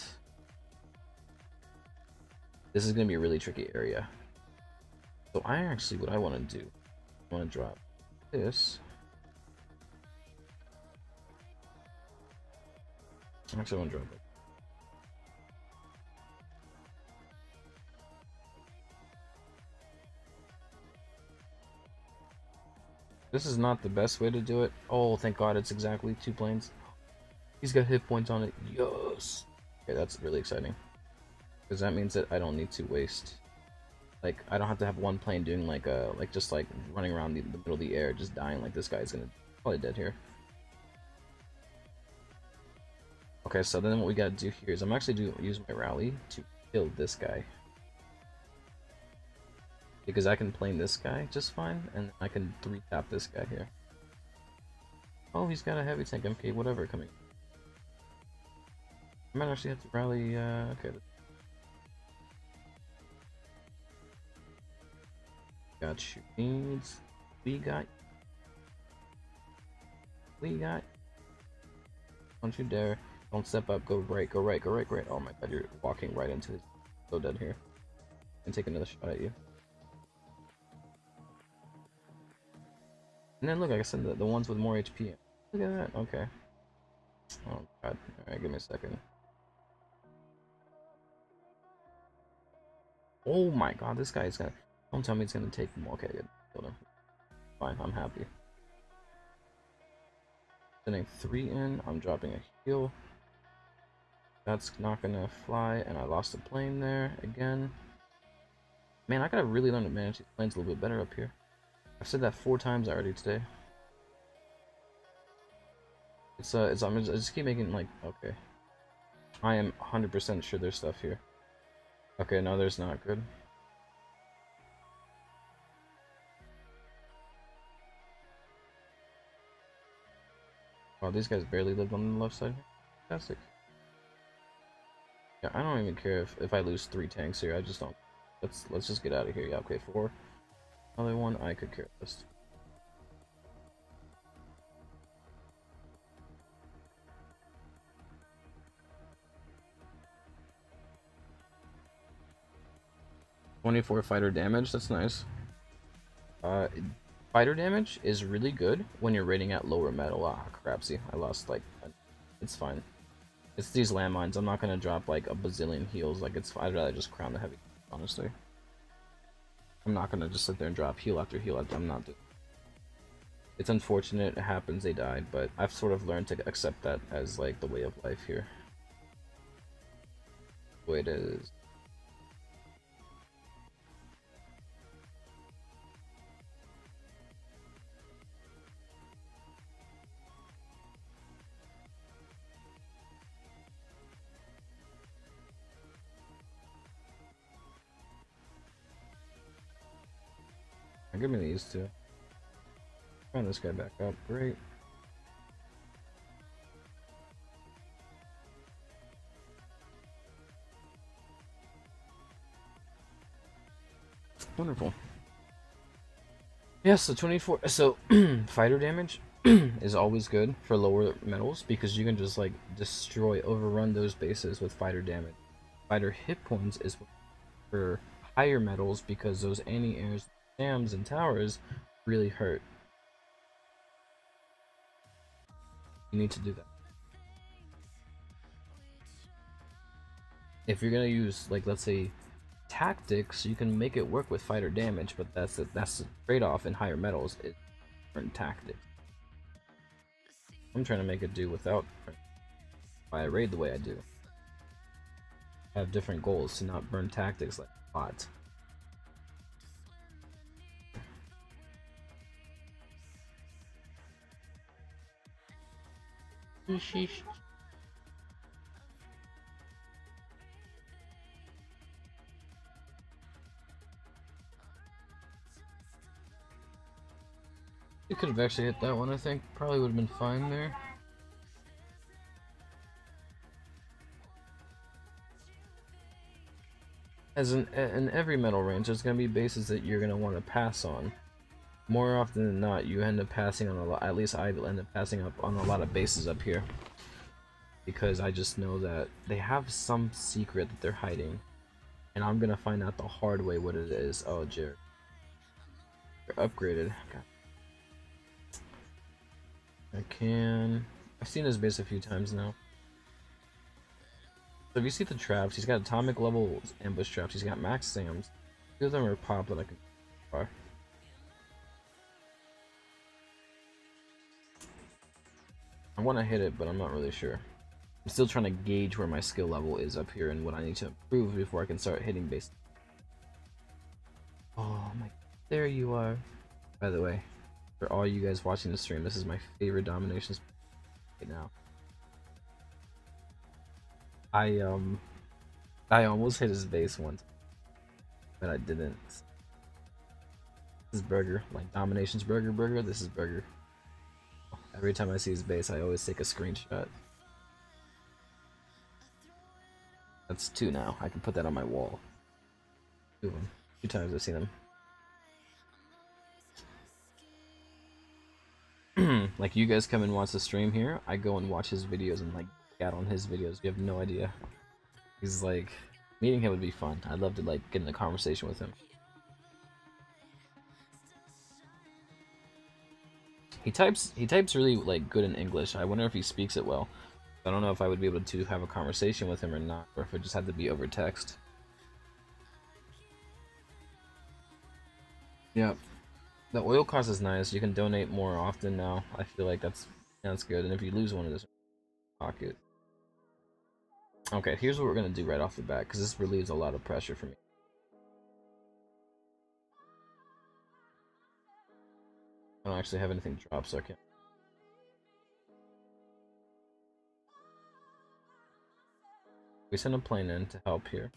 this is gonna be a really tricky area. So what I want to do, I want to drop this. Actually, I want to drop it. This is not the best way to do it. Oh, thank God, it's exactly 2 planes. He's got hit points on it. Yes. Okay, that's really exciting. Because that means that I don't need to waste. Like, I don't have to have 1 plane doing like just running around the middle of the air, just dying. Like, this guy's gonna probably dead here. Okay, so then what we gotta do here is I'm actually use my rally to kill this guy. Because I can plane this guy just fine, and I can 3-tap this guy here. Oh, he's got a heavy tank MK, whatever, coming. I might actually have to rally, okay. Got you needs. We got. Don't you dare. Don't step up, go right, go right, go right, go right. Oh my god, you're walking right into his. So dead here. And take another shot at you. And then look, I said the ones with more HP. Look at that, okay. Oh god, alright, give me a second. Oh my god, this guy's gonna. Don't tell me it's gonna take him. Okay, good. Killed him. Fine, I'm happy. Sending 3 in, I'm dropping a heal. That's not gonna fly, and I lost a plane there again. Man, I gotta really learn to manage these planes a little bit better up here. I've said that 4 times already today. I just keep making like, okay. I am 100% sure there's stuff here. Okay, no, there's not. Good. Wow, these guys barely lived on the left side. Fantastic. Yeah, I don't even care if I lose 3 tanks here. I just don't. Let's just get out of here. Yeah, okay, 4. Another one. I could care less. $24 fighter damage. That's nice. Fighter damage is really good when you're rating at lower metal. Ah, crapsy. I lost, like, it's fine. It's these landmines. I'm not gonna drop, like, a bazillion heals. Like, I'd rather just crown the heavy, honestly. I'm not gonna just sit there and drop heal after heal after. I'm not doing it. It's unfortunate. It happens. They died. But I've sort of learned to accept that as, like, the way of life here. The way it is. give me these two. Find this guy back up. Great. Wonderful. Yes, so 24. So fighter damage is always good for lower metals because you can just like destroy, overrun those bases with fighter damage. Fighter hit points is for higher metals because those anti-airs, dams, and towers really hurt. You need to do that. If you're gonna use, like, let's say tactics, you can make it work with fighter damage, but that's the trade-off in higher metals is different tactics. I'm trying to make it do without why I raid the way I do. I have different goals to not burn tactics like bots. Sheesh. You could have actually hit that one, I think. Probably would have been fine there. As in every metal range, there's going to be bases that you're going to want to pass on. More often than not, you end up passing on a lot. At least I end up passing up on a lot of bases up here. Because I just know that they have some secret that they're hiding. And I'm going to find out the hard way what it is. Oh, Jared. You're upgraded. God. I've seen his base a few times now. So if you see the traps, he's got atomic level ambush traps, he's got max SAMs. Two of them are pop that I can far. I want to hit it, but I'm not really sure. I'm still trying to gauge where my skill level is up here and what I need to improve before I can start hitting base. Oh my, there you are. By the way, for all you guys watching the stream, this is my favorite DomiNations right now. I almost hit his base once, but I didn't. This is Burger, like DomiNations Burger. This is Burger. Every time I see his base, I always take a screenshot. That's two now. I can put that on my wall. Two of them. 2 times I've seen him. Like, you guys come and watch the stream here, I go and watch his videos and like out on his videos. You have no idea. He's like, meeting him would be fun. I'd love to like get in a conversation with him. He types really like good in English. I wonder if he speaks it well. I don't know if I would be able to have a conversation with him or not, or if it just had to be over text. Yeah. The oil cost is nice. You can donate more often now. I feel like that's good. And if you lose one of this pocket. Okay, here's what we're gonna do right off the bat, because this relieves a lot of pressure for me. I don't actually have anything drop, so I can't. We send a plane in to help here.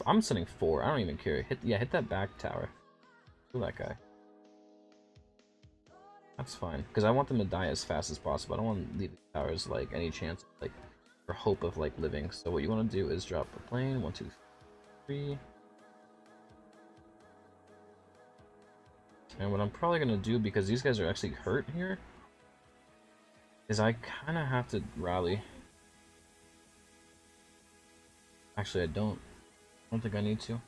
I'm sending 4. I don't even care. Hit that back tower. Kill that guy. That's fine, because I want them to die as fast as possible. I don't want to leave the towers like any chance, like, or hope of like living. So what you want to do is drop the plane. 1, 2, 3. And what I'm probably gonna do, because these guys are actually hurt here, is I kind of have to rally. Actually, I don't think I need to.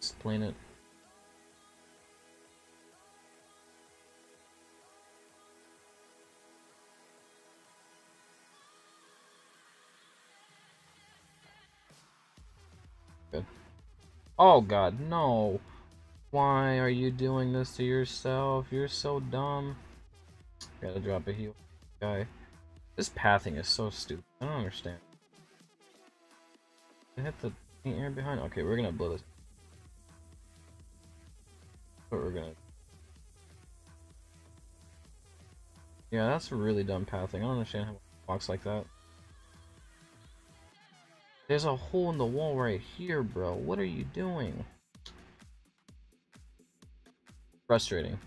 Just plane it. Good. Oh god, no! Why are you doing this to yourself? You're so dumb. Gotta drop a heal. Guy. This pathing is so stupid. I don't understand. I hit the air behind. Okay, we're gonna blow this. What we're gonna. Yeah, that's really dumb pathing. I don't understand how it walks like that. There's a hole in the wall right here, bro. What are you doing? Frustrating.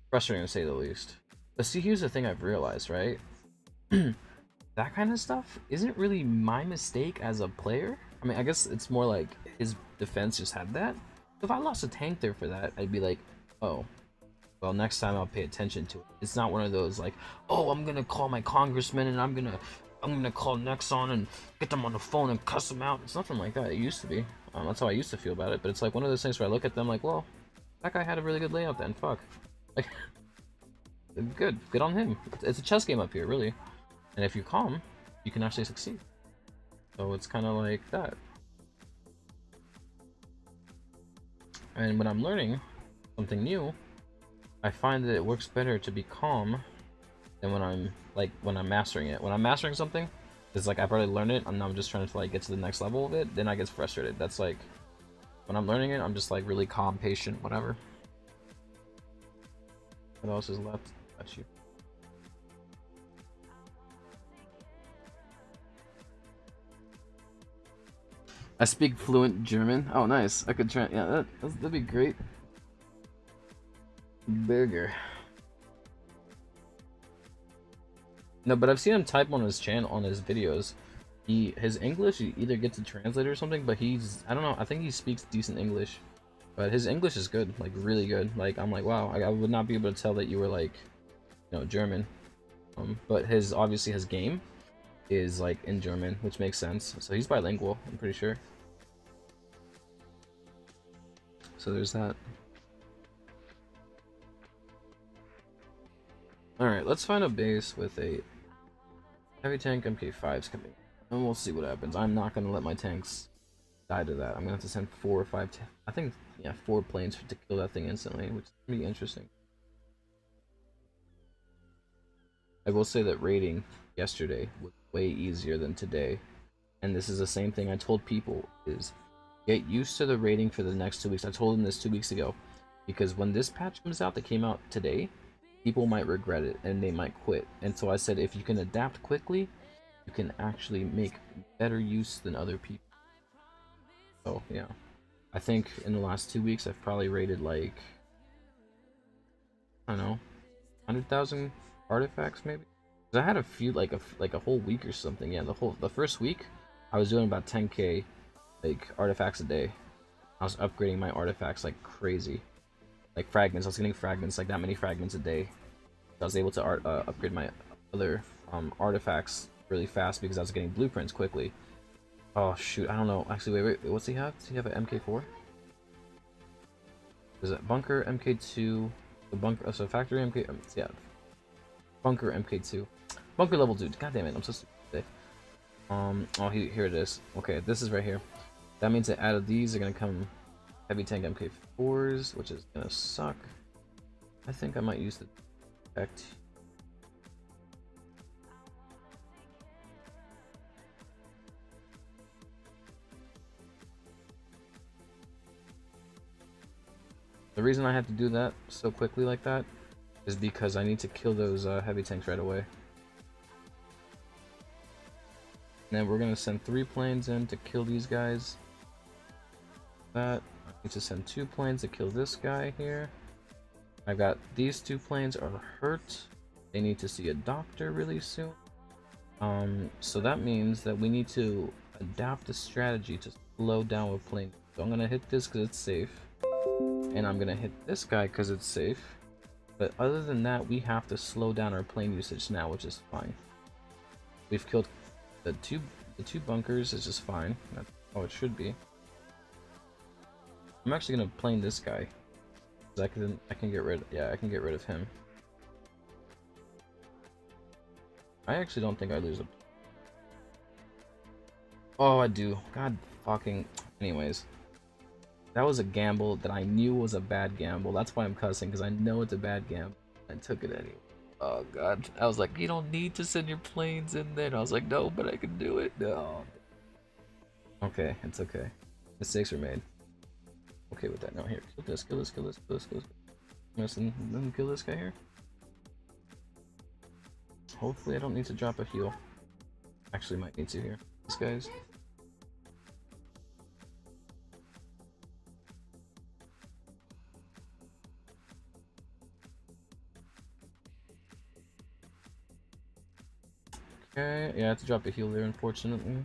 Frustrating to say the least. But see, here's the thing I've realized, right? That kind of stuff isn't really my mistake as a player. I mean, I guess it's more like his defense just had that. If I lost a tank there for that, I'd be like, oh, well, next time I'll pay attention to it. It's not one of those like, oh, I'm gonna call my congressman and I'm gonna call Nexon and get them on the phone and cuss them out. It's nothing like that. It used to be. That's how I used to feel about it. But it's like one of those things where I look at them like, well, that guy had a really good layout then. Fuck. Like, good on him. It's a chess game up here, really. And if you're calm, you can actually succeed. So it's kind of like that. And when I'm learning something new, I find that it works better to be calm than when I'm mastering it. When I'm mastering something, it's like I've already learned it and I'm just trying to like get to the next level of it, then I get frustrated. That's like when I'm learning it, I'm just like really calm, patient, whatever. What else is left? Got you. I speak fluent German. Oh, nice. I could try. Yeah, that'd be great. Burger. No, but I've seen him type on his channel, on his videos. His English, he either gets a translator or something, but I don't know, I think he speaks decent English. But his English is good, like really good. Like, I'm like, wow, I would not be able to tell that you were like, you know, German. But obviously his game is like in German, which makes sense. So he's bilingual, I'm pretty sure. So there's that. Alright, let's find a base with a heavy tank MK5's coming. And we'll see what happens. I'm not going to let my tanks die to that. I'm going to have to send 4 or 5, I think, yeah, 4 planes to kill that thing instantly, which is going to be interesting. I will say that raiding yesterday was way easier than today. And this is the same thing I told people, is get used to the raiding for the next 2 weeks. I told them this 2 weeks ago. Because when this patch comes out that came out today, people might regret it and they might quit. And so I said, if you can adapt quickly, you can actually make better use than other people. So yeah, I think in the last 2 weeks I've probably raided like, I don't know, 100,000 artifacts maybe. Because I had a few, like a whole week or something. Yeah, the first week I was doing about 10k like artifacts a day. I was upgrading my artifacts like crazy. Like fragments, I was getting fragments, like that many fragments a day. I was able to upgrade my other artifacts really fast because I was getting blueprints quickly. Oh shoot, I don't know. Actually, wait, what's he have? Does he have an MK4? Is it bunker MK2? The bunker, so factory MK, yeah, bunker MK2, bunker level 2. God damn it, I'm so stupid today. Oh, here it is. Okay, this is right here. That means that out of these are gonna come heavy tank MK4s, which is gonna suck. I think I might use the effect. The reason I have to do that so quickly like that is because I need to kill those heavy tanks right away. And then we're gonna send 3 planes in to kill these guys. That I need to send 2 planes to kill this guy here. I've got these 2 planes are hurt. They need to see a doctor really soon. So that means that we need to adapt the strategy to slow down with plane. So I'm gonna hit this because it's safe. And I'm gonna hit this guy because it's safe. But other than that, we have to slow down our plane usage now, which is fine. We've killed the two bunkers, is just fine. That's how it should be. I'm actually gonna plane this guy. I can get rid of him. I actually don't think I lose a. Oh, I do. God fucking. Anyways. That was a gamble that I knew was a bad gamble. That's why I'm cussing, because I know it's a bad gamble. I took it anyway. Oh god. I was like, you don't need to send your planes in there. And I was like, no, but I can do it. No. Okay, it's okay. Mistakes were made. Okay with that. No, here. Kill this, kill this, kill this, kill this, kill this. Let me kill this guy here. Hopefully I don't need to drop a heal. Actually might need to here. These guys. Okay, yeah, I have to drop a heal there, unfortunately.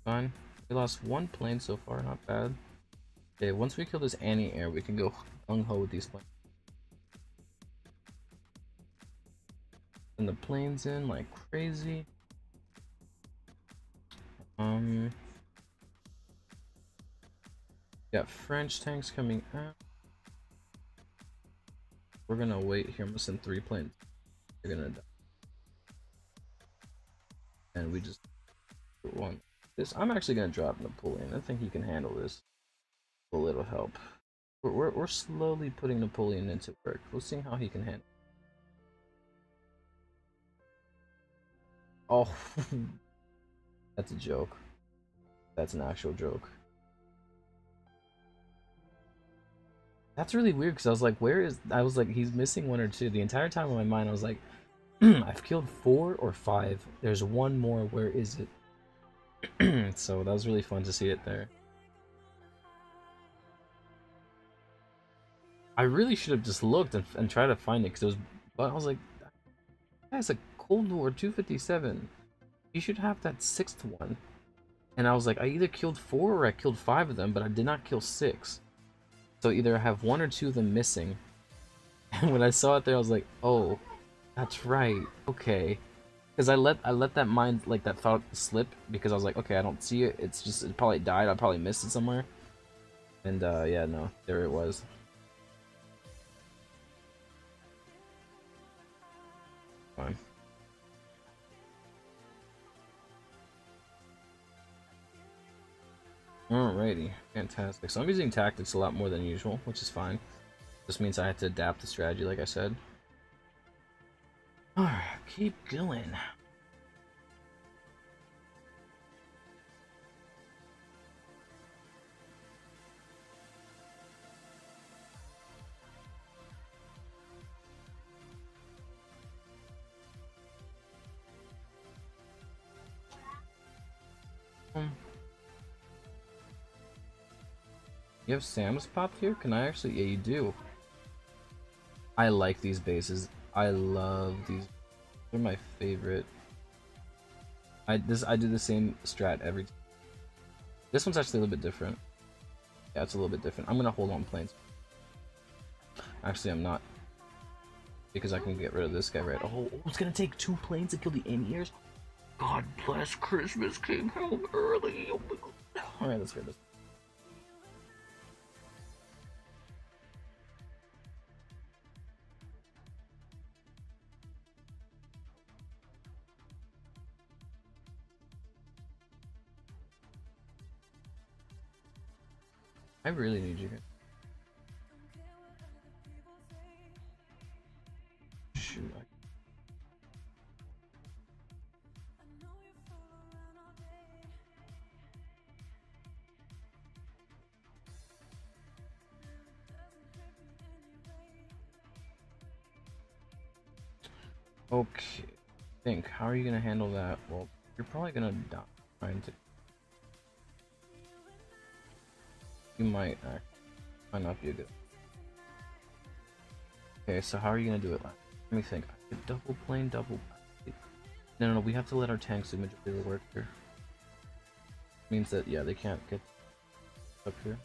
Fine. We lost one plane so far, not bad. Okay, once we kill this anti-air, we can go gung-ho with these planes. And the planes in like crazy. Got French tanks coming out. We're gonna wait here. I'm gonna send 3 planes. They're gonna die. And we just one. This I'm actually gonna drop Napoleon. I think he can handle this. A little help. We're slowly putting Napoleon into work. We'll see how he can handle. Oh, that's a joke. That's an actual joke. That's really weird because I was like, where is? I was like, he's missing 1 or 2. The entire time in my mind, I was like, I've killed 4 or 5. There's 1 more. Where is it? So that was really fun to see it there. I really should have just looked and tried to find it because it was. But I was like, that's a Cold War 257. You should have that 6th one. And I was like, I either killed 4 or I killed 5 of them, but I did not kill 6. So either I have 1 or 2 of them missing. And when I saw it there, I was like, oh, that's right. Okay. Because I let that mind, like that thought slip because I was like, okay, I don't see it. It's just, it probably died. I probably missed it somewhere. And yeah, no, there it was. Fine. Alrighty, fantastic. So I'm using tactics a lot more than usual, which is fine. This means I have to adapt the strategy, like I said. Alright, keep going. You have Sam's popped here? Can I actually? Yeah, you do. I like these bases. I love these. They're my favorite. I do the same strat every time. This one's actually a little bit different. Yeah, it's a little bit different. I'm gonna hold on planes. Actually, I'm not. Because I can get rid of this guy, right? Oh, it's gonna take 2 planes to kill the in-ears? God bless Christmas came home early. Oh my god. Alright, let's get this. I really need you here. Shoot. Okay. Think, how are you gonna handle that? Well, you're probably gonna die trying to. You might might not be a good. Okay, so how are you gonna do it? Let me think. Double plane, double. No, we have to let our tanks do majority of the work here. Means that yeah, they can't get up here.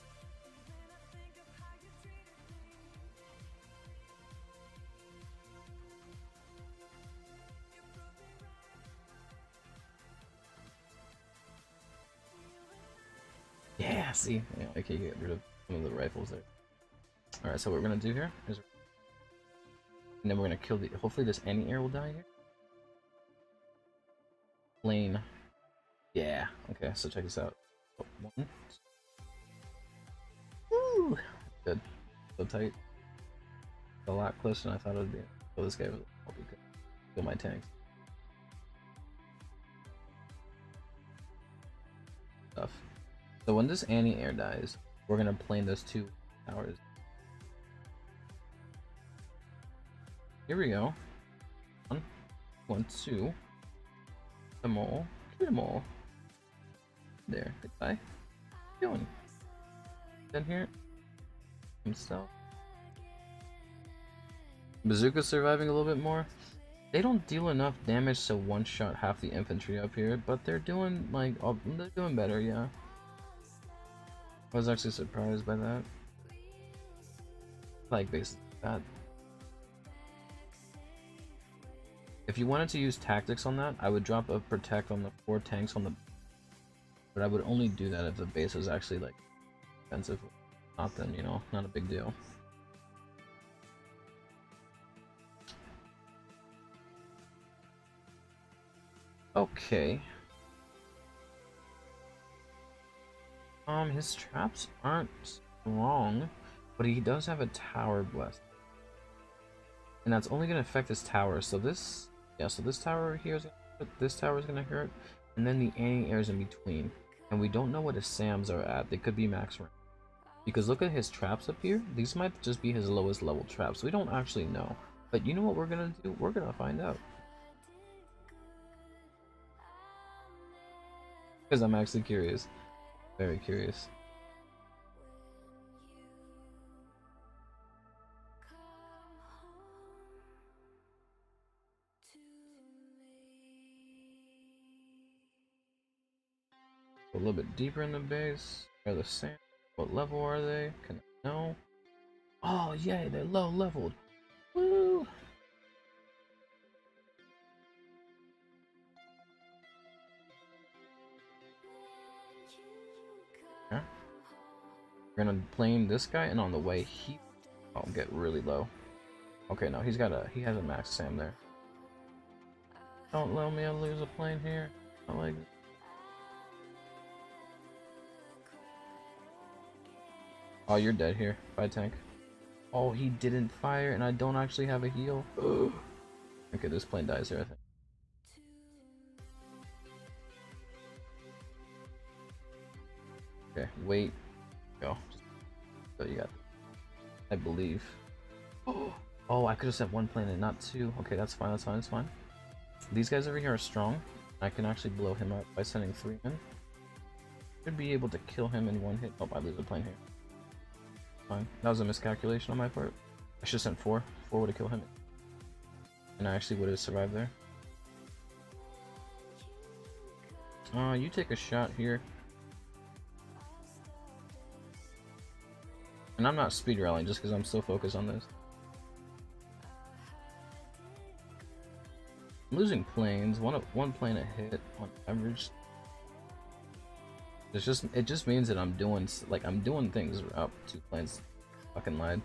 Yeah, see? Yeah, okay, get rid of some of the rifles there. Alright, so what we're gonna do here is... And then we're gonna kill the... Hopefully this anti-air will die here. Plane. Yeah, okay, so check this out. Oh, 1. Woo! Good. So tight. A lot closer than I thought it would be. So this guy will be good. Kill my tanks. Stuff. So when this anti-air dies, we're gonna plane those 2 towers. Here we go. 1, 1, 2. Them all. Kill them all. There. Goodbye. Going. Down here. Himself. Bazooka's surviving a little bit more. They don't deal enough damage to one-shot half the infantry up here, but they're doing like they're doing better, yeah. I was actually surprised by that. Like basically that. If you wanted to use tactics on that, I would drop a protect on the 4 tanks on the, but I would only do that if the base was actually like expensive. Not then, you know, not a big deal. Okay. His traps aren't strong, but he does have a tower blessed. And that's only gonna affect his tower, so this, yeah, so this tower here is gonna hurt, this tower is gonna hurt, and then the anti-airs in between. And we don't know what his SAMs are at, they could be max rank. Because look at his traps up here, these might just be his lowest level traps, we don't actually know. But you know what we're gonna do? We're gonna find out. Because I'm actually curious. Very curious. A little bit deeper in the base. Are the same? What level are they? Can I know? Oh yay, they're low leveled. Woo! Yeah. We're gonna plane this guy, and on the way I'll get really low. Okay, no, he has a max SAM there. Don't let me lose a plane here. I like it. Oh, you're dead here. Bye, tank. Oh, he didn't fire, and I don't actually have a heal. Okay, this plane dies here, I think. Okay, wait. Go. So you got this. I believe. Oh, I could have sent 1 plane and not 2. Okay, that's fine, that's fine, that's fine. These guys over here are strong. I can actually blow him up by sending 3 in. Should be able to kill him in 1 hit. Oh, I lose a plane here. Fine. That was a miscalculation on my part. I should have sent 4. 4 would have killed him. And I actually would have survived there. You take a shot here. And I'm not speed rallying just because I'm so focused on this. I'm losing planes. One plane a hit on average. It just means that I'm doing things up 2 planes. Fucking lied.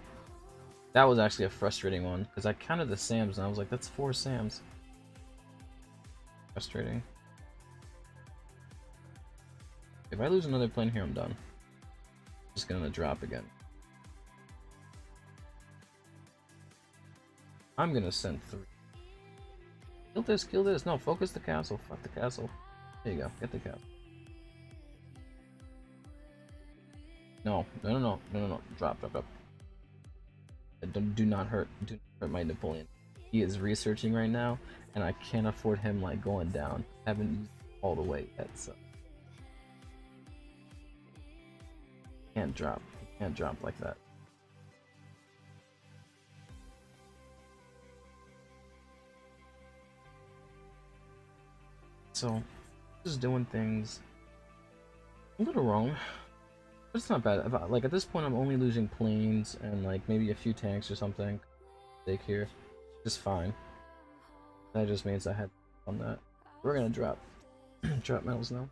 That was actually a frustrating one because I counted the SAMs and I was like, that's 4 SAMs. Frustrating. If I lose another plane here, I'm done. Just gonna drop again. I'm gonna send 3. Kill this, kill this. No, focus the castle. Fuck the castle. There you go. Get the castle. No. Drop. Do not hurt my Napoleon. He is researching right now, and I can't afford him like going down. I haven't used all the way yet, so can't drop. Can't drop like that. So, just doing things a little wrong. But it's not bad. Like at this point, I'm only losing planes and like maybe a few tanks or something. Take here, just fine. That just means I had on that. We're gonna drop drop medals now.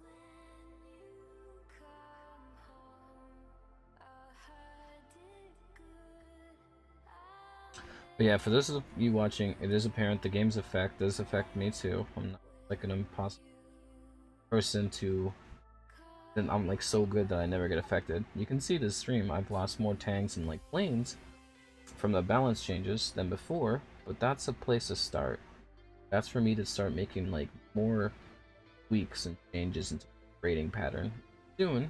But yeah, for those of you watching, it is apparent the game's effect does affect me too. I'm not like an impossible person to. Then I'm like so good that I never get affected. You can see this stream, I've lost more tanks and like planes from the balance changes than before, but that's a place to start. That's for me to start making like more tweaks and changes into the rating pattern. Soon,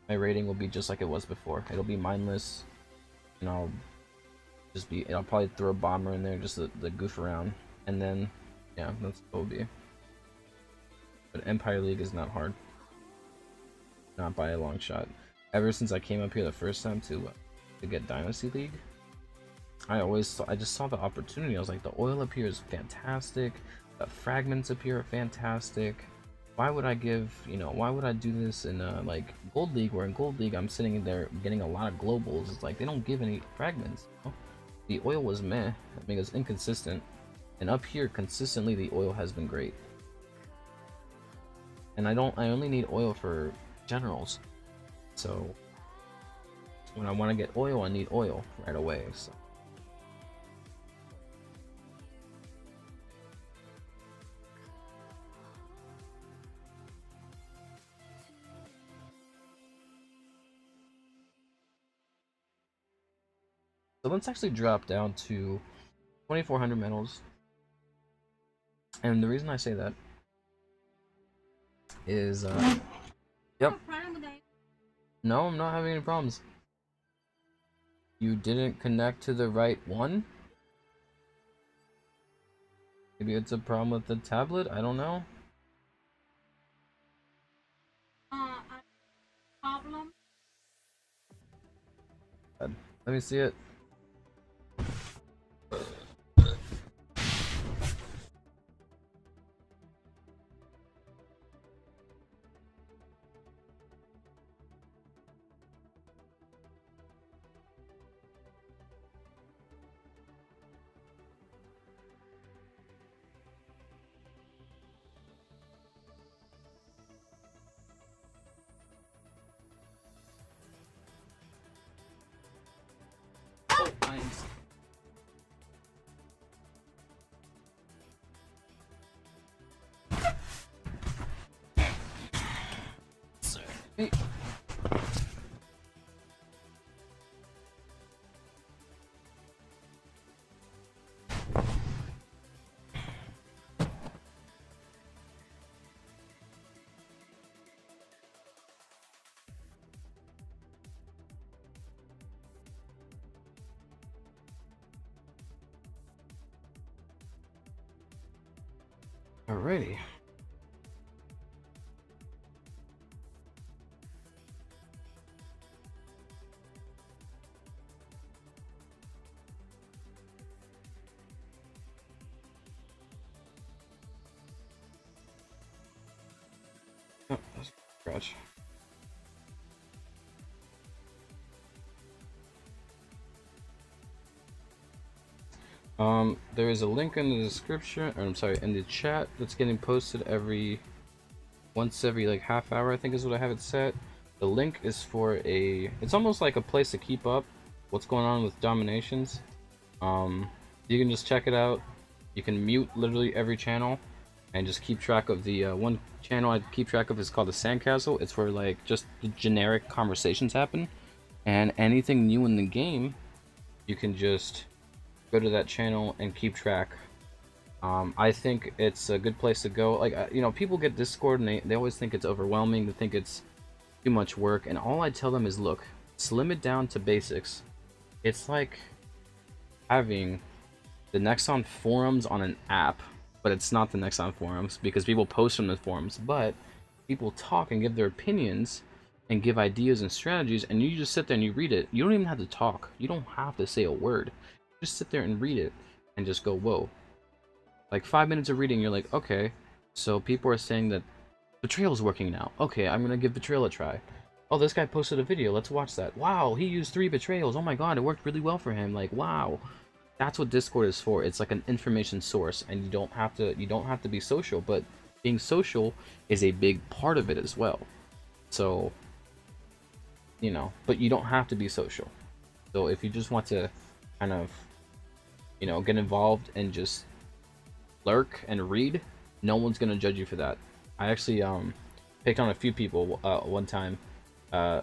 my rating will be just like it was before. It'll be mindless, and I'll probably throw a bomber in there just to goof around, and then yeah, that's what it'll be. But Empire League is not hard. Not by a long shot. Ever since I came up here the first time to get Dynasty League, I just saw the opportunity. I was like, the oil up here is fantastic. The fragments up here are fantastic. Why would I give, why would I do this in like Gold League, where in Gold League I'm sitting in there getting a lot of globals. It's like they don't give any fragments. The oil was meh. I mean, it's inconsistent. And up here, consistently, the oil has been great. And I only need oil for generals. So when I want to get oil, I need oil right away. So. So let's actually drop down to 2,400 metals. And the reason I say that is, yep. No, I'm not having any problems. You didn't connect to the right one? Maybe it's a problem with the tablet? I don't know. Problem? Let me see it. Sorry. Alrighty. Oh, that's a scratch. There is a link in the description, or I'm sorry, in the chat that's getting posted once every like half hour, I think is what I have it set. The link is for it's almost like a place to keep up what's going on with DomiNations. You can just check it out. You can mute literally every channel and just keep track of the one channel I keep track of is called the Sandcastle. It's where like just the generic conversations happen, and anything new in the game, you can just go to that channel and keep track. I think it's a good place to go. Like, people get Discord and they always think it's overwhelming. They think it's too much work. And all I tell them is, look, slim it down to basics. It's like having the Nexon forums on an app, but it's not the Nexon forums because people post from the forums. But people talk and give their opinions and give ideas and strategies, and you just sit there and you read it. You don't even have to talk. You don't have to say a word. Just sit there and read it and just go, whoa. Like 5 minutes of reading, you're like, okay, so people are saying that Betrayal is working now. Okay, I'm gonna give Betrayal a try. Oh, this guy posted a video, let's watch that. Wow, he used 3 betrayals. Oh my god, it worked really well for him. Like, wow. That's what Discord is for. It's like an information source, and you don't have to be social, but being social is a big part of it as well. So, but you don't have to be social. So if you just want to kind of get involved and just lurk and read, no one's gonna judge you for that. I actually picked on a few people one time,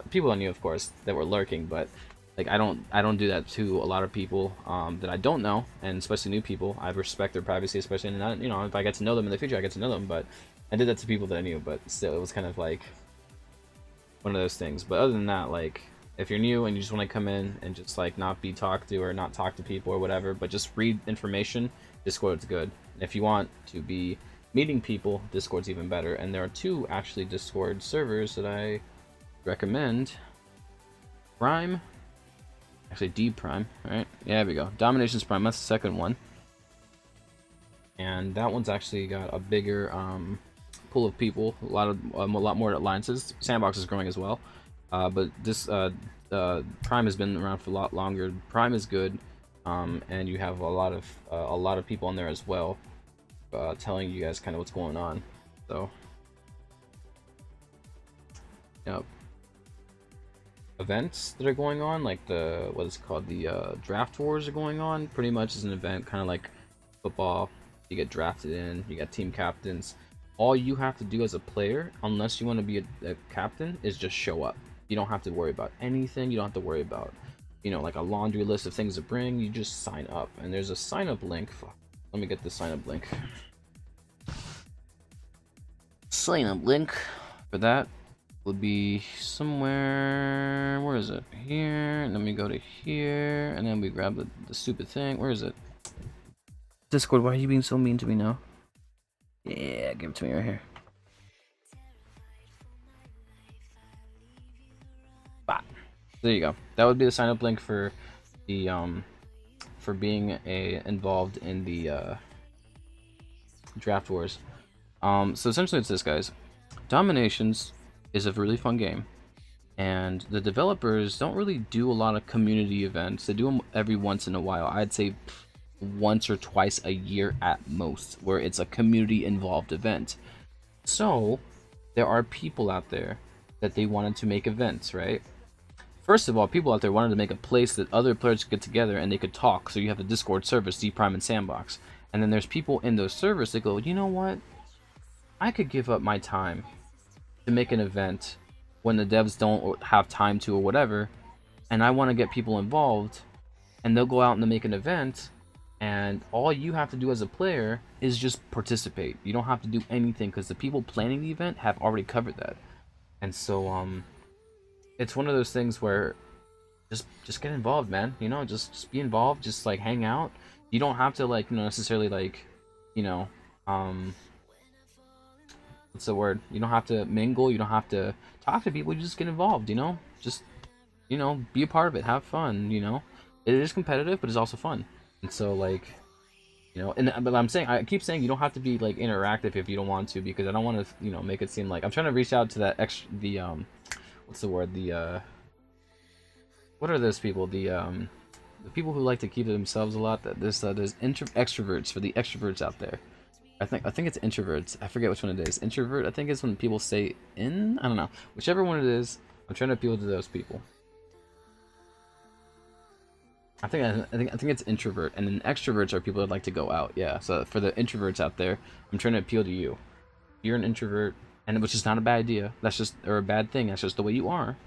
people I knew, of course, that were lurking, but like I don't do that to a lot of people that I don't know, and especially new people. I respect their privacy, especially, and if I get to know them in the future, I get to know them. But I did that to people that I knew, but still, it was kind of like one of those things. But other than that, like, if you're new and you just want to come in and just like not be talked to or not talk to people or whatever, but just read information, Discord's good. And if you want to be meeting people, Discord's even better. And there are 2 actually Discord servers that I recommend. Prime, I Actually, D prime, right? Yeah, there we go. DomiNations prime, that's the second one. And that one's actually got a bigger pool of people, a lot more alliances. Sandbox is growing as well, but this prime has been around for a lot longer. Prime is good, and you have a lot of people on there as well, telling you guys kind of what's going on. So, yep. Events that are going on, like the what is it called, the draft wars are going on. Pretty much is an event, kind of like football. You get drafted in, you got team captains. All you have to do as a player, unless you want to be a captain, is just show up. You don't have to worry about anything. You don't have to worry about, you know, like a laundry list of things to bring. You just sign up, and there's a sign up link. Let me get the sign up link. Sign up link for that would be somewhere. Where is it? Here. And then we go to here, and then we grab the stupid thing. Where is it? Discord, why are you being so mean to me now? Yeah, give it to me right here. Bah. There you go. That would be the sign up link for the for being involved in the draft wars. So essentially it's this, guys. DomiNations is a really fun game, and the developers don't really do a lot of community events. They do them every once in a while. I'd say once or twice a year at most, where it's a community involved event. So there are people out there that they wanted to make events, right? First of all, people out there wanted to make a place that other players could get together and they could talk. So you have the Discord servers, D Prime and Sandbox, and then there's people in those servers that go, you know what, I could give up my time to make an event when the devs don't have time to or whatever, and I want to get people involved, and they'll go out and they'll make an event, and all you have to do as a player is just participate. You don't have to do anything because the people planning the event have already covered that. And so it's one of those things where just get involved, man. You know, just be involved, just like hang out. You don't have to, like, you know, necessarily, like, you know, what's the word? You don't have to mingle, you don't have to talk to people, you just get involved, you know? Just, you know, be a part of it, have fun, you know? It is competitive, but it's also fun. And so, like, you know, but I keep saying you don't have to be, like, interactive if you don't want to, because I don't want to, you know, make it seem like I'm trying to reach out to that what's the word? What are those people? The people who like to keep to themselves a lot. That there's extroverts, for the extroverts out there. I think it's introverts. I forget which one it is. Introvert, I think it's when people say in. I don't know. Whichever one it is, I'm trying to appeal to those people. I think it's introvert, and then extroverts are people that like to go out. Yeah. So for the introverts out there, I'm trying to appeal to you. You're an introvert, and which is not a bad idea. That's just, or a bad thing. That's just the way you are.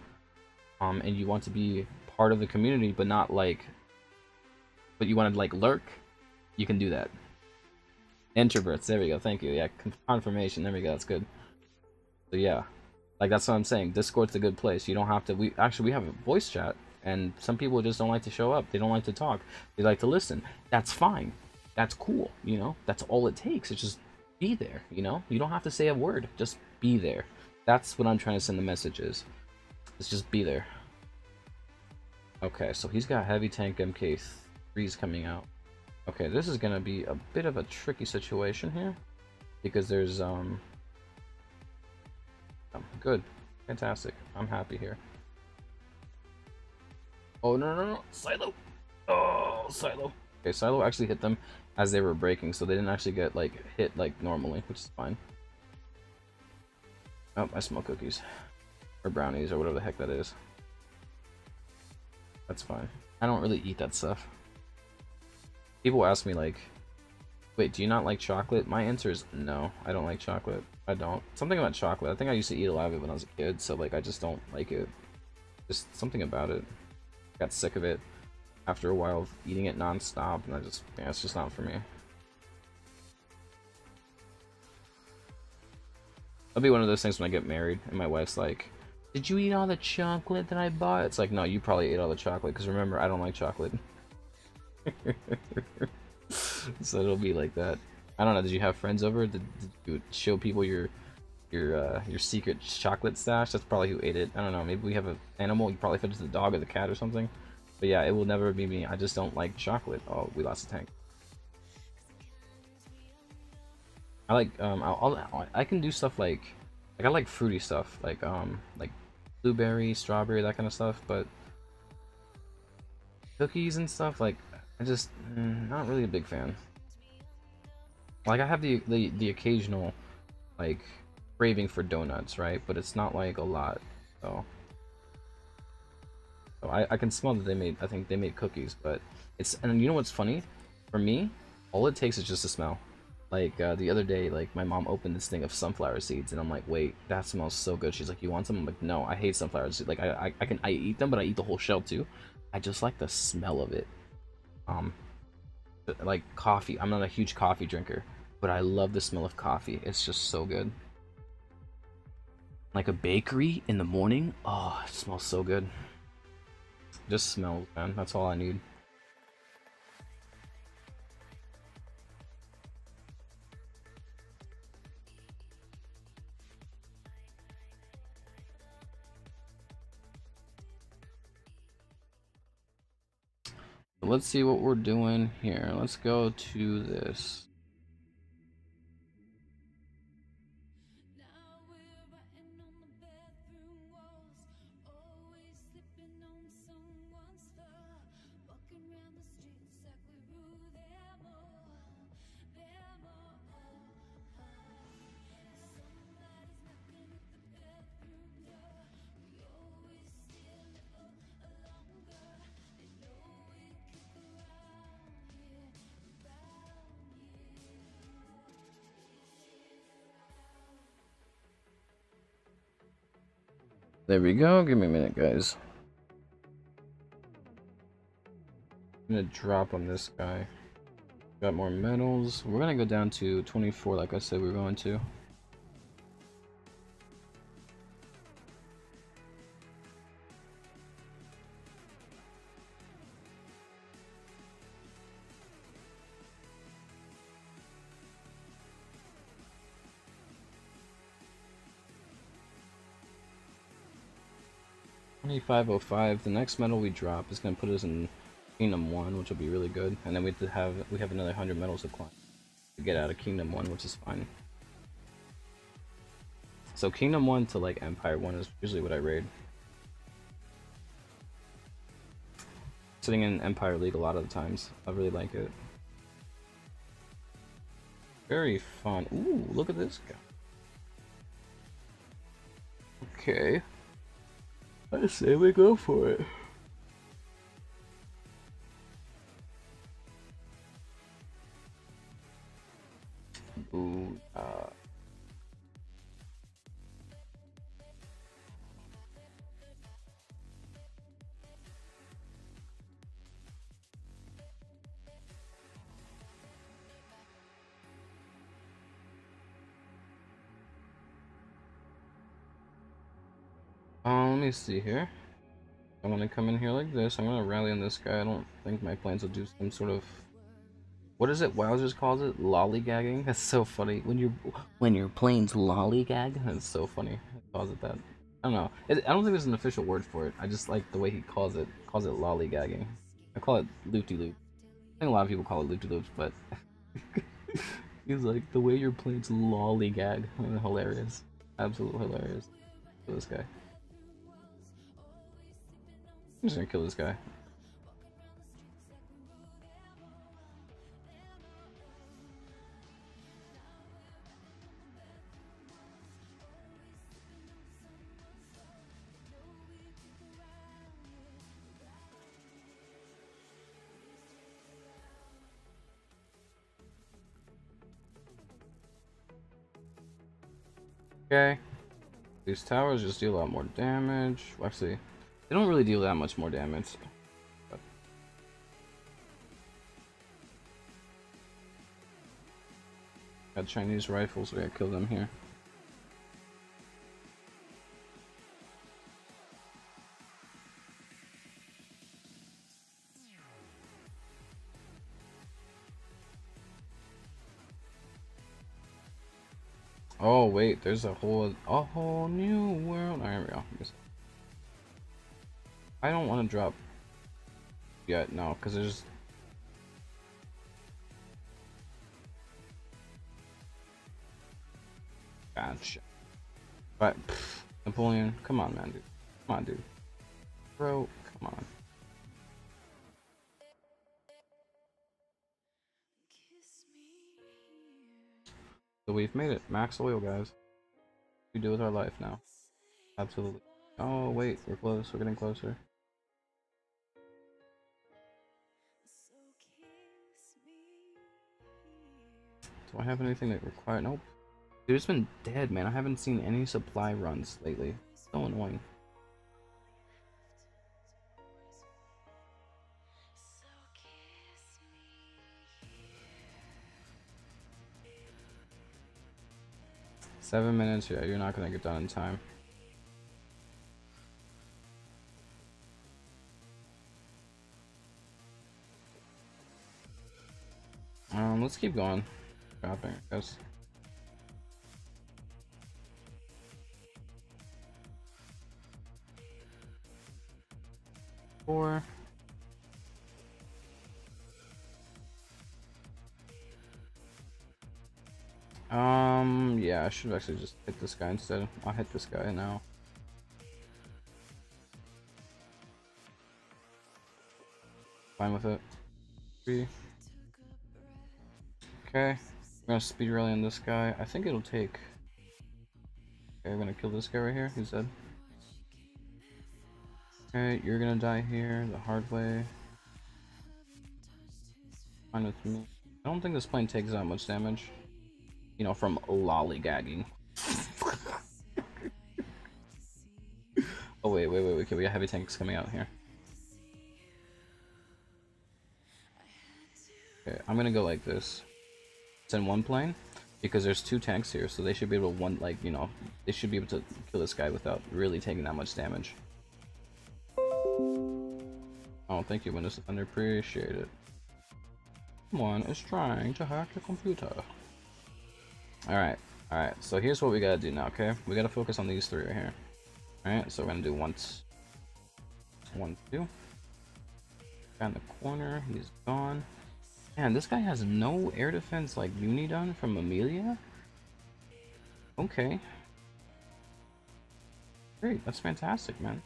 And you want to be part of the community, but not like, but you want to like lurk. You can do that. Introverts, there we go, thank you. Yeah, confirmation, there we go, that's good. So yeah, like that's what I'm saying. Discord's a good place. You don't have to, we have a voice chat, and some people just don't like to show up. They don't like to talk. They like to listen. That's fine. That's cool, you know? That's all it takes. It's just be there, you know? You don't have to say a word. Just be there. That's what I'm trying to send the message is. It's just be there. Okay, so he's got heavy tank MK3s coming out. Okay, this is gonna be a bit of a tricky situation here, because there's good, fantastic. I'm happy here. Oh no, Silo! Oh, Silo. Okay, Silo actually hit them as they were breaking, so they didn't actually get like hit like normally, which is fine. Oh, I smell cookies or brownies or whatever the heck that is. That's fine. I don't really eat that stuff. People ask me like, wait, do you not like chocolate? My answer is no, I don't like chocolate. I don't. Something about chocolate. I think I used to eat a lot of it when I was a kid, so like I just don't like it. Just something about it. Got sick of it after a while of eating it non-stop, and yeah, it's just not for me. It'll be one of those things when I get married and my wife's like, did you eat all the chocolate that I bought? It's like, no, you probably ate all the chocolate, because remember, I don't like chocolate. So it'll be like that. I don't know, did you have friends over? Did you show people your secret chocolate stash? That's probably who ate it. I don't know, maybe we have an animal, you probably fed it to the dog or the cat or something. But yeah, it will never be me. I just don't like chocolate. Oh, we lost a tank. I like I can do stuff like I like fruity stuff like blueberry, strawberry, that kind of stuff. But cookies and stuff like I just not really a big fan. Like I have the occasional like craving for donuts, right? But it's not like a lot. So, I can smell that they made. I think they made cookies, but it's and you know what's funny? For me, all it takes is just a smell. Like the other day, like my mom opened this thing of sunflower seeds, and I'm like, "Wait, that smells so good." She's like, "You want some?" I'm like, "No, I hate sunflower seeds. Like I eat them, but I eat the whole shell too. I just like the smell of it. Um, like coffee. I'm not a huge coffee drinker, but I love the smell of coffee. It's just so good. Like a bakery in the morning. Oh, it smells so good. Just smells, man. That's all I need. Let's see what we're doing here. Let's go to this. There we go. Give me a minute, guys. I'm gonna drop on this guy. Got more medals. We're gonna go down to 24, like I said we were going to. $25.05. The next medal we drop is gonna put us in Kingdom 1, which will be really good. And then we have another 100 medals to climb to get out of Kingdom 1, which is fine. So Kingdom 1 to like Empire 1 is usually what I raid. Sitting in Empire League a lot of the times. I really like it. Very fun. Ooh, look at this guy. Okay. I say we go for it. Ooh, let me see here. I'm gonna come in here like this. I'm gonna rally on this guy. I don't think my plans will do some sort of, what is it? Wowzers calls it lollygagging. That's so funny. When your planes lollygag. That's so funny. It calls it that. I don't know. I don't think there's an official word for it. I just like the way he calls it. Calls it lollygagging. I call it loop-de-loop. I think a lot of people call it loop-de-loops, but he's like the way your planes lollygag. Hilarious. Absolutely hilarious. Kill this guy. I'm just gonna kill this guy. Okay. These towers just deal a lot more damage. Well, actually, they don't really deal that much more damage. But got Chinese rifles, we gotta kill them here. Oh wait, there's a whole new world. Alright, here we go. I don't want to drop yet, no, because there's... Gotcha. But, Napoleon, come on, man, dude. Come on, dude. Bro, come on. So we've made it. Max oil, guys. What do we do with our life now? Absolutely. Oh, wait, we're close. We're getting closer. Do I have anything that require? Nope. Dude, it's been dead, man. I haven't seen any supply runs lately. So annoying. $7 minutes. Yeah, you're not gonna get done in time. Let's keep going. Shopping, I guess. Four. Yeah, I should actually just hit this guy instead. I'll hit this guy now. Fine with it. 3. Okay. I'm gonna speed rally on this guy. I think it'll take... Okay, I'm gonna kill this guy right here. He's dead. Okay, you're gonna die here the hard way. Fine with me. I don't think this plane takes that much damage. You know, from lollygagging. Oh wait, okay, we got heavy tanks coming out here. Okay, I'm gonna go like this. Send one plane, because there's 2 tanks here, so they should be able to they should be able to kill this guy without really taking that much damage. Oh, thank you, Windows Defender, appreciate it. Someone is trying to hack the computer. Alright, so here's what we gotta do now, okay? We gotta focus on these 3 right here. Alright, so we're gonna do 1, 2. Guy in the corner, he's gone. Man, this guy has no air defense like uni done from Amelia? Okay. Great, that's fantastic, man.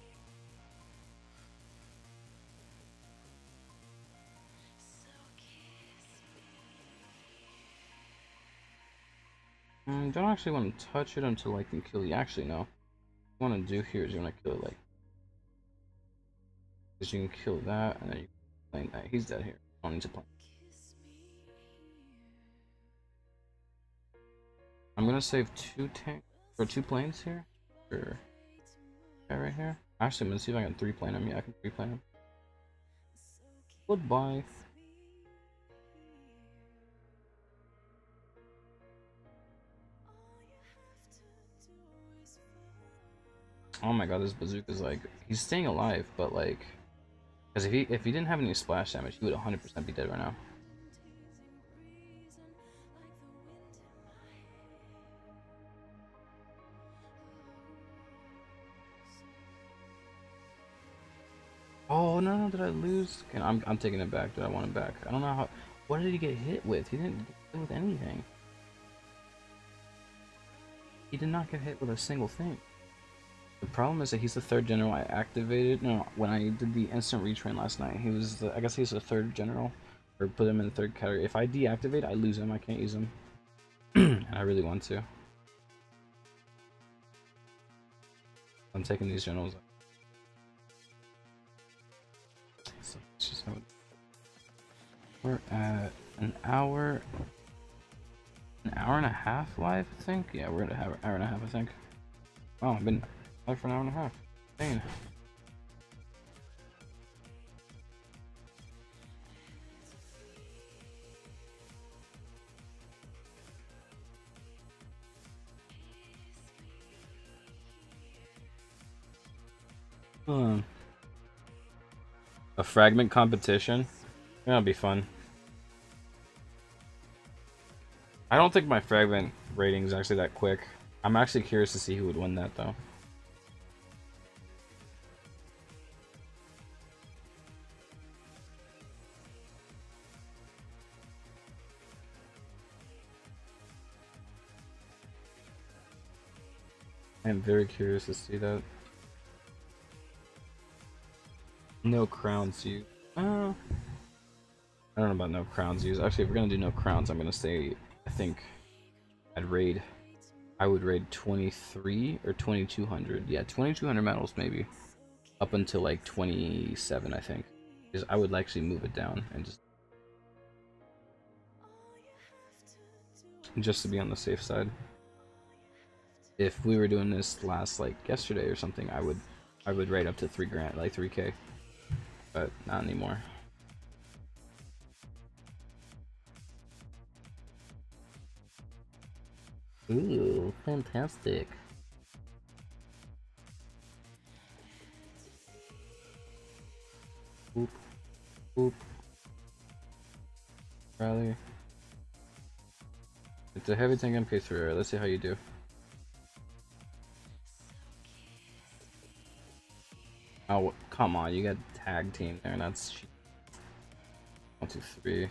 Don't actually want to touch it until I can kill you. Actually, no. What you want to do here is you want to kill it like... Because you can kill that, and then you can plane that. He's dead here. I don't need to plane. I'm gonna save 2 tanks or 2 planes here. Sure. Okay, right here. Actually, I'm gonna see if I can 3 plane him. Yeah, I can 3 plane him. Goodbye. Oh my god, this bazooka's like, he's staying alive, but like, because if he didn't have any splash damage, he would 100% be dead right now. Oh no, did I lose? Okay, I'm taking it back. Did I want it back? I don't know how. What did he get hit with? He didn't get hit with anything. He did not get hit with a single thing. The problem is that he's the 3rd general I activated. No, when I did the instant retrain last night, he was the, I guess he's the 3rd general, or put him in the 3rd category. If I deactivate, I lose him. I can't use him, and I really want to. I'm taking these generals. So let's just have it. We're at an hour and a half live, I think. Yeah, we're at an hour and a half, I think. Oh, I've been live for an hour and a half. Dang. A fragment competition? That'll be fun. I don't think my fragment rating is actually that quick. I'm actually curious to see who would win that though. I'm very curious to see that. No crowns used. I don't know about no crowns used. Actually, if we're gonna do no crowns, I'm gonna say I think I'd raid. I would raid 23 or 2200. Yeah, 2200 medals maybe. Up until like 27, I think. Because I would actually move it down and just to be on the safe side. If we were doing this last like yesterday or something, I would raid up to 3 grand, like 3k. But not anymore. Ooh, fantastic. Boop. Boop. Rally. It's a heavy tank MK3. Let's see how you do. Oh, come on, you got tag team there, and that's 1, 2, 3.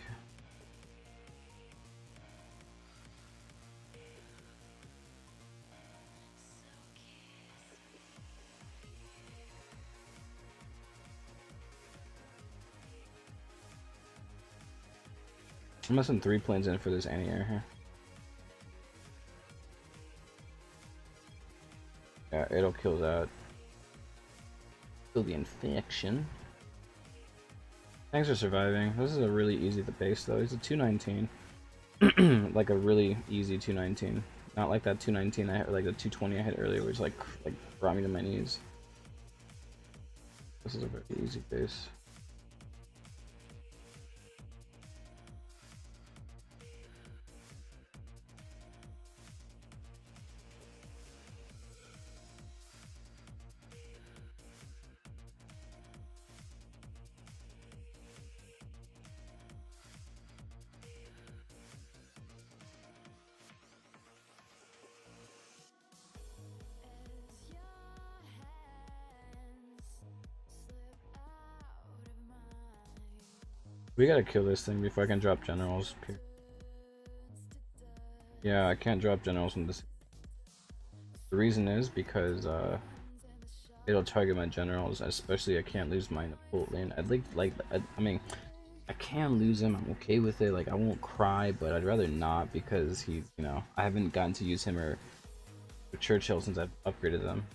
I'm missing 3 planes in for this anti-air here. Yeah, it'll kill that. Kill the infection. Thanks for surviving. This is a really easy to base though. It's a 219. Like a really easy 219. Not like that 219 I hit, like the 220 I hit earlier, which like brought me to my knees. This is a very easy base. We gotta kill this thing before I can drop generals. Yeah, I can't drop generals from this. The reason is because it'll target my generals, especially I can't lose my Napoleon. I mean, I can lose him. I'm okay with it. Like I won't cry, but I'd rather not because he, you know, I haven't gotten to use him or Churchill since I've upgraded them.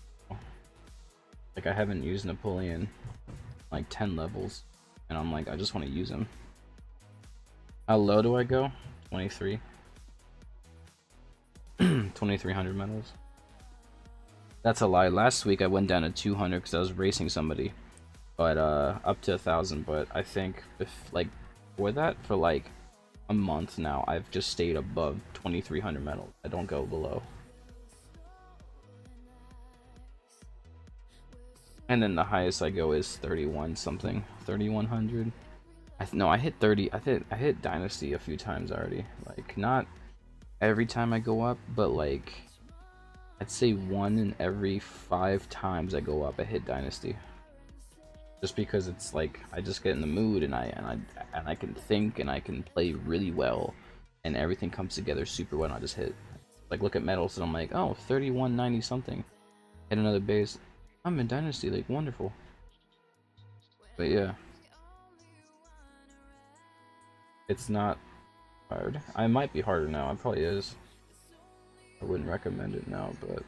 Like I haven't used Napoleon like 10 levels. And I'm like, I just want to use him. How low do I go? 23. 2300 medals. That's a lie. Last week I went down to 200 because I was racing somebody. But up to 1000. But I think if like for that, for like a month now, I've just stayed above 2300 medals. I don't go below. And then the highest I go is 31 something, 3100. No, I hit 30. I hit Dynasty a few times already. Like not every time I go up, but like I'd say 1 in every 5 times I go up, I hit Dynasty. Just because it's like I just get in the mood and I can think and I can play really well, and everything comes together super well. And I just hit. Like look at medals and I'm like, oh, 3190 something. Hit another base. I'm in Dynasty, like wonderful. But yeah, it's not hard. I might be harder now. It probably is. I wouldn't recommend it now, but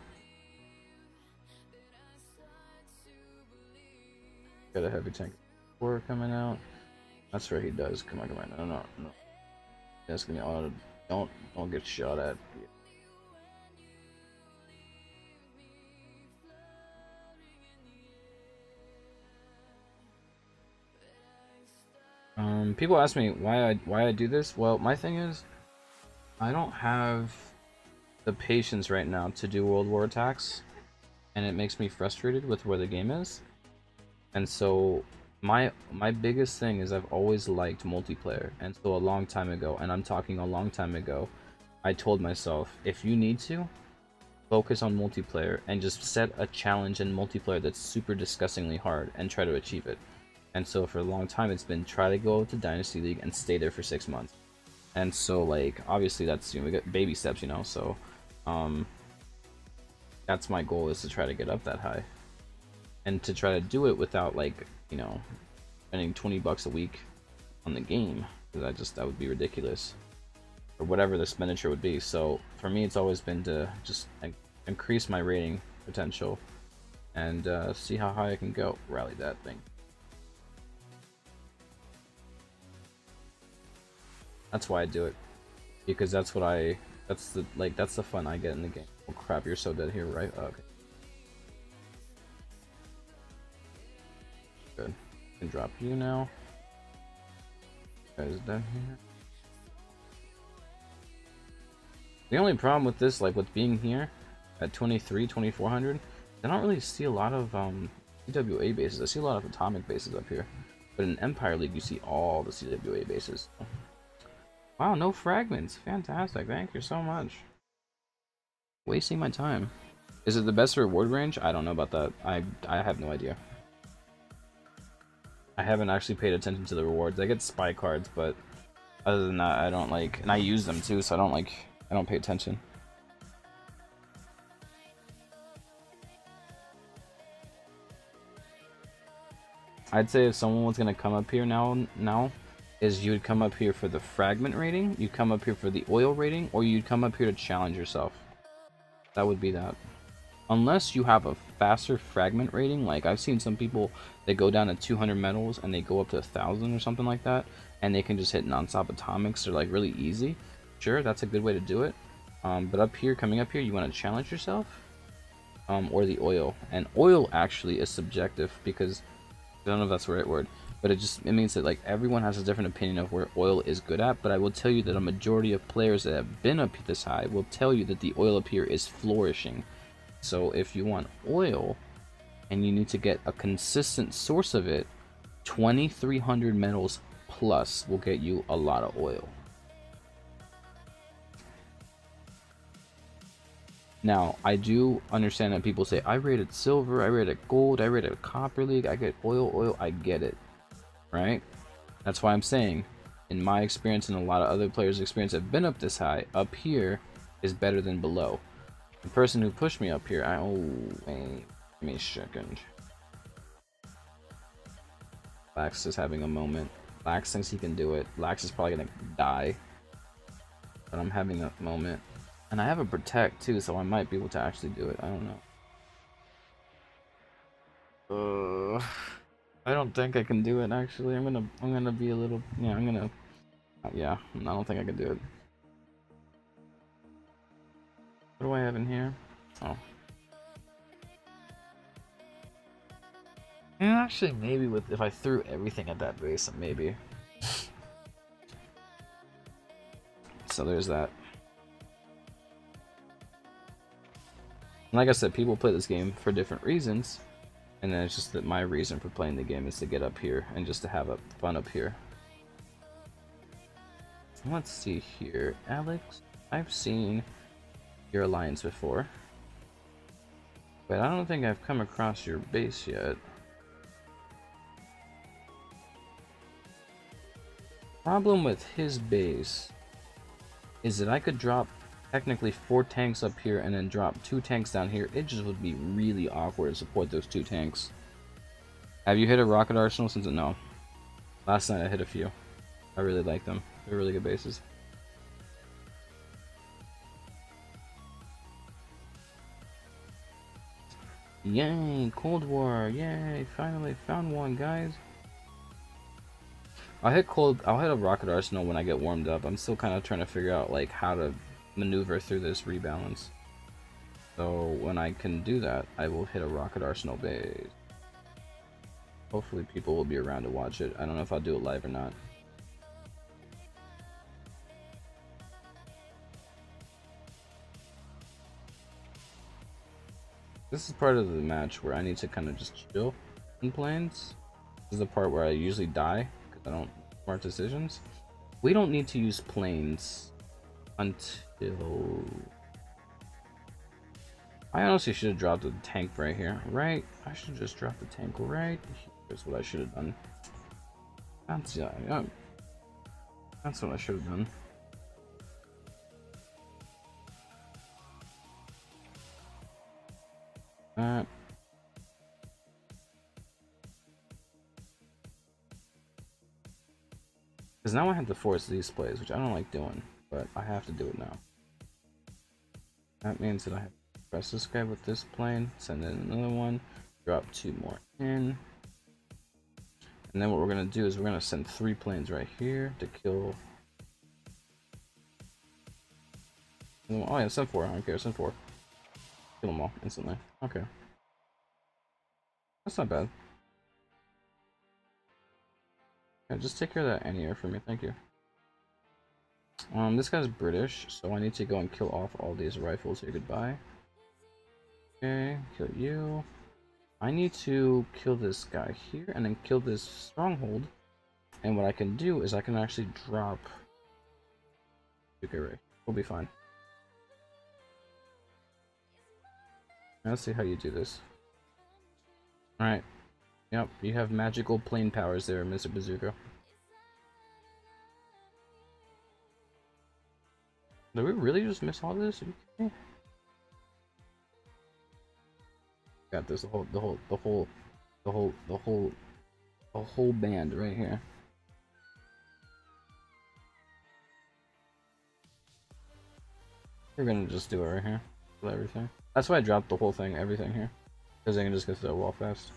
got a heavy tank 4 coming out. That's where he does. Come on, come on. No. That's gonna be auto. Don't get shot at. People ask me why I do this. Well, my thing is, I don't have the patience right now to do World War attacks, and it makes me frustrated with where the game is. And so my biggest thing is I've always liked multiplayer, and so a long time ago, and I'm talking a long time ago, I told myself, if you need to, focus on multiplayer and just set a challenge in multiplayer that's super disgustingly hard and try to achieve it. And so for a long time it's been try to go to Dynasty League and stay there for 6 months. And so like obviously that's, you know, we got baby steps, you know, so that's my goal, is to try to get up that high. And to try to do it without, like, you know, spending 20 bucks a week on the game. Because that would be ridiculous. Or whatever the expenditure would be. So for me, it's always been to just increase my rating potential and see how high I can go. Rally that thing. That's why I do it, because that's the fun I get in the game. Oh crap, you're so dead here, right? Oh, okay. Good. I can drop you now. Guys down here. The only problem with this, like with being here at 2400, I don't really see a lot of CWA bases. I see a lot of atomic bases up here, but in Empire League you see all the CWA bases. Wow, no fragments. Fantastic. Thank you so much. Wasting my time. Is it the best reward range? I don't know about that. I have no idea. I haven't actually paid attention to the rewards. I get spy cards, but other than that, I don't like, and I use them too, so I don't pay attention. I'd say if someone was gonna come up here now, is you would come up here for the fragment rating, you'd come up here for the oil rating, or you'd come up here to challenge yourself. That would be that. Unless you have a faster fragment rating, like I've seen some people, they go down to 200 metals and they go up to 1,000 or something like that, and they can just hit non-stop atomics. They're like really easy. Sure, that's a good way to do it. But up here, coming up here, you want to challenge yourself, or the oil. And oil actually is subjective, because I don't know if that's the right word, but it means that like everyone has a different opinion of where oil is good at. But I will tell you that a majority of players that have been up this high will tell you that the oil up here is flourishing. So if you want oil and you need to get a consistent source of it, 2300 metals plus will get you a lot of oil. Now, I do understand that people say, I rated silver, I rated gold, I rated copper league, I get oil, I get it, right? That's why I'm saying, in my experience and a lot of other players' experience have been up this high, up here is better than below. The person who pushed me up here, wait me a second. Lax is having a moment. Lax thinks he can do it. Lax is probably gonna die. But I'm having a moment. And I have a protect too, so I might be able to actually do it. I don't know. I don't think I can do it actually. I'm gonna be a little, yeah, I don't think I can do it. What do I have in here? Oh. And actually, maybe if I threw everything at that base, maybe. So there's that. Like I said, people play this game for different reasons, and then it's just that my reason for playing the game is to get up here and just to have fun up here. Let's see here, Alex. I've seen your alliance before, but I don't think I've come across your base yet. Problem with his base is that I could drop technically 4 tanks up here and then drop 2 tanks down here. It just would be really awkward to support those 2 tanks. Have you hit a rocket arsenal since? No. Last night I hit a few. I really like them. They're really good bases. Yay, Cold War, yay, finally found one, guys. I'll hit a rocket arsenal when I get warmed up. I'm still kind of trying to figure out like how to maneuver through this rebalance. So when I can do that, I will hit a rocket arsenal base. Hopefully people will be around to watch it. I don't know if I'll do it live or not. This is part of the match where I need to kind of just chill in planes. This is the part where I usually die because I don't make smart decisions. We don't need to use planes until... I honestly should have dropped the tank right here, right? I should just drop the tank right. Here's what I should have done. That's what I should have done. that. Because now I have to force these plays, which I don't like doing, but I have to do it now. That means that I have to press this guy with this plane, send in another one, drop 2 more in. And then what we're going to do is we're going to send 3 planes right here to kill. Oh yeah, send 4. I don't care, send 4. Kill them all instantly. Okay. That's not bad. Yeah, just take care of that anti-air for me, thank you. This guy's British, so I need to go and kill off all these rifles here. Goodbye. Okay, kill you. I need to kill this guy here and then kill this stronghold. And what I can do is I can actually drop. Okay, right. We'll be fine. Let's see how you do this. Alright. Yep, you have magical plane powers there, Mr. Bazooka. Did we really just miss all this? Are you kidding? Got this, the whole band right here. We're gonna just do it right here with everything. That's why I dropped the whole thing, everything here, because I can just get to that wall fast,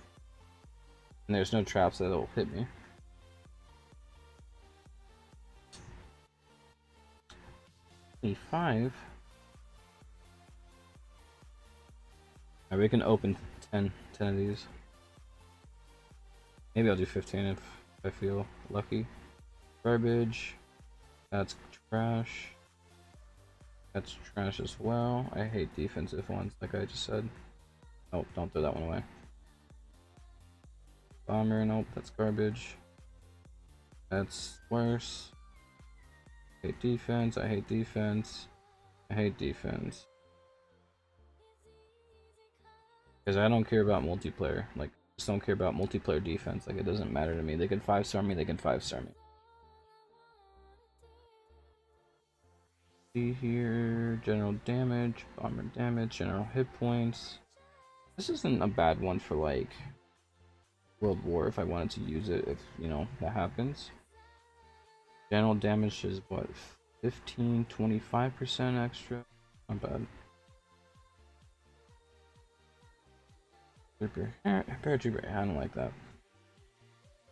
and there's no traps that'll hit me. E5. Right, we can open 10 of these. Maybe I'll do 15 if I feel lucky. Garbage. That's trash. That's trash as well. I hate defensive ones, like I just said. Oh, don't throw that one away. Bomber, nope, that's garbage. That's worse. I hate defense, I hate defense. I hate defense. Because I don't care about multiplayer. Like, just don't care about multiplayer defense. Like, it doesn't matter to me. They can 5-star me, they can 5-star me. See here, general damage, bomber damage, general hit points. This isn't a bad one for, like, World War if I wanted to use it, if, you know, that happens. General damage is, what, 15, 25% extra? Not bad. Paratrooper, I don't like that.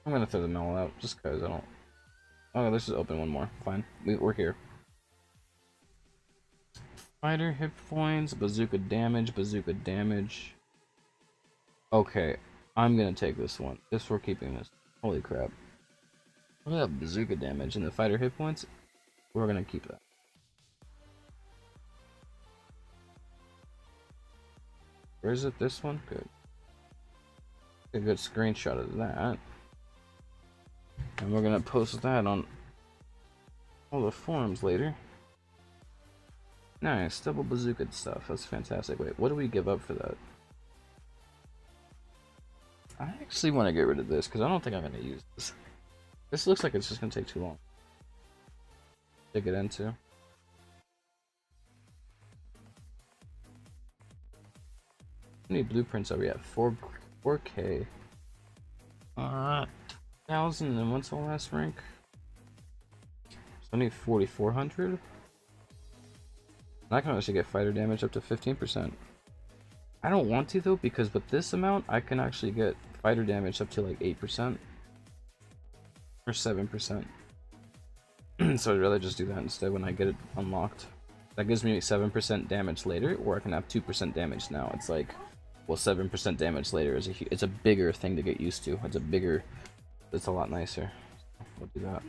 I'm gonna throw them all out just because I don't. Oh, let's just open one more. Fine, we're here. Fighter hit points, bazooka damage, bazooka damage. Okay, I'm gonna take this one. Just for keeping this. Holy crap! Look at that bazooka damage and the fighter hit points. We're gonna keep that. Where is it? This one? Good. A good screenshot of that, and we're gonna post that on all the forums later. Nice, double bazooka stuff. That's fantastic. Wait, what do we give up for that? I actually want to get rid of this because I don't think I'm gonna use this. This looks like it's just gonna take too long to get into. How many blueprints are we at? 4K. 1,000, and what's the last rank? So I need 4,400. I can actually get fighter damage up to 15%. I don't want to though, because with this amount, I can actually get fighter damage up to like 8% or 7%. So I'd rather just do that instead when I get it unlocked. That gives me 7% damage later, or I can have 2% damage now. It's like, well, 7% damage later is it's a bigger thing to get used to. It's a lot nicer. So we'll do that.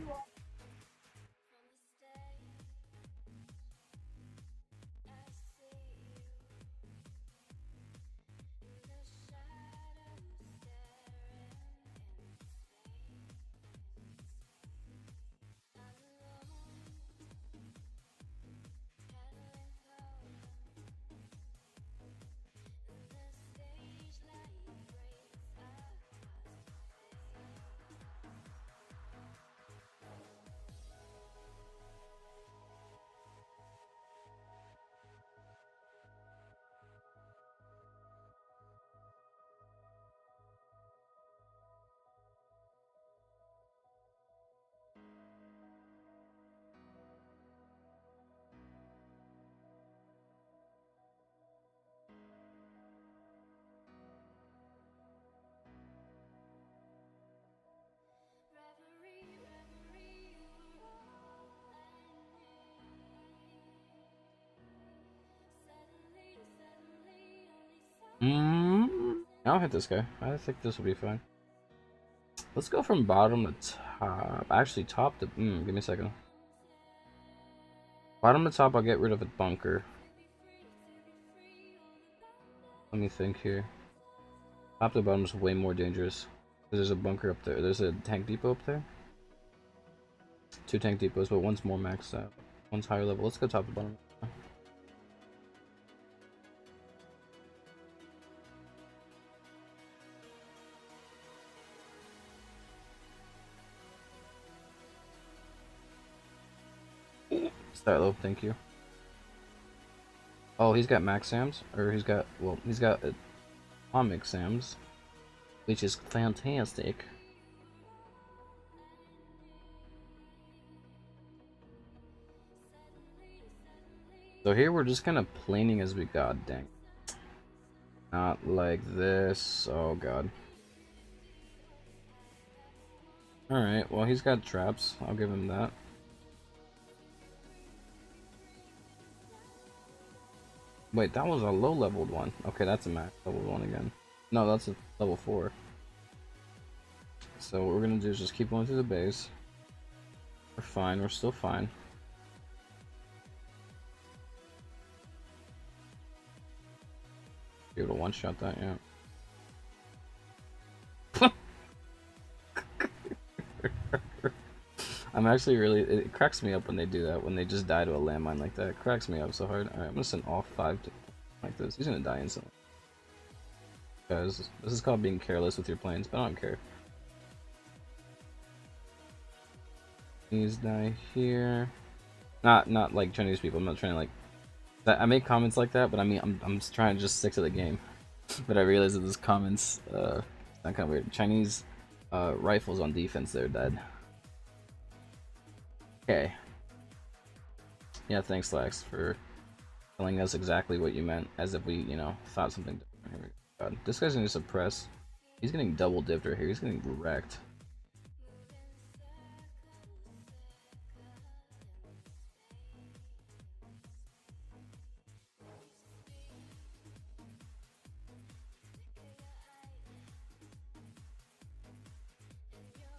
I'll hit this guy. I think this will be fine. Let's go from bottom to top. Actually, top to... give me a second. Bottom to top, I'll get rid of a bunker. Let me think here. Top to bottom is way more dangerous. There's a bunker up there. There's a tank depot up there. 2 tank depots, but one's more maxed out. One's higher level. Let's go top to bottom. Start low, thank you. Oh, he's got max SAMs, or he's got atomic SAMs, which is fantastic. So here we're just kind of planing as we got, dang. Not like this. Oh god. Alright, well he's got traps. I'll give him that. Wait, that was a low leveled one. Okay, that's a max leveled one again. No, that's a level 4. So what we're gonna do is just keep going through the base. We're fine, we're still fine. Be able to one-shot that, yeah. I'm actually really, it cracks me up when they do that, when they just die to a landmine like that. It cracks me up so hard. Alright, I'm gonna send all 5 to like this. He's gonna die instantly. Guys, this is called being careless with your planes, but I don't care. Please die here. Not like Chinese people. I'm not trying to like. I make comments like that, but I mean I'm trying to just stick to the game. But I realize that those comments, it's not kind of weird. Chinese rifles on defense, they're dead. Okay. Yeah, thanks, Lax, for telling us exactly what you meant, as if we, you know, thought something different. Here we go. God, this guy's gonna suppress. He's getting double dipped right here. He's getting wrecked.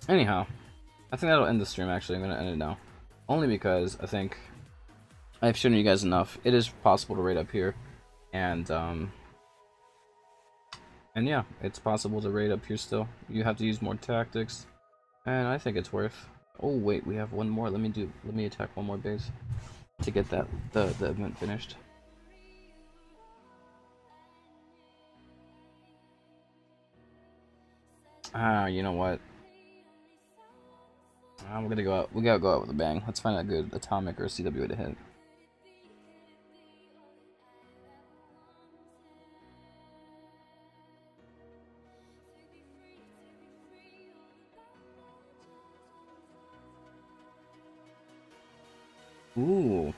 Anyhow, I think that'll end the stream. Actually, I'm gonna end it now, only because I think I've shown you guys enough. It is possible to raid up here, and yeah, it's possible to raid up here still. You have to use more tactics, and I think it's worth. Oh wait, we have one more. Let me attack one more base to get that the event finished. You know what? We're gonna go out. We gotta go out with a bang. Let's find a good atomic or CWA to hit. Ooh.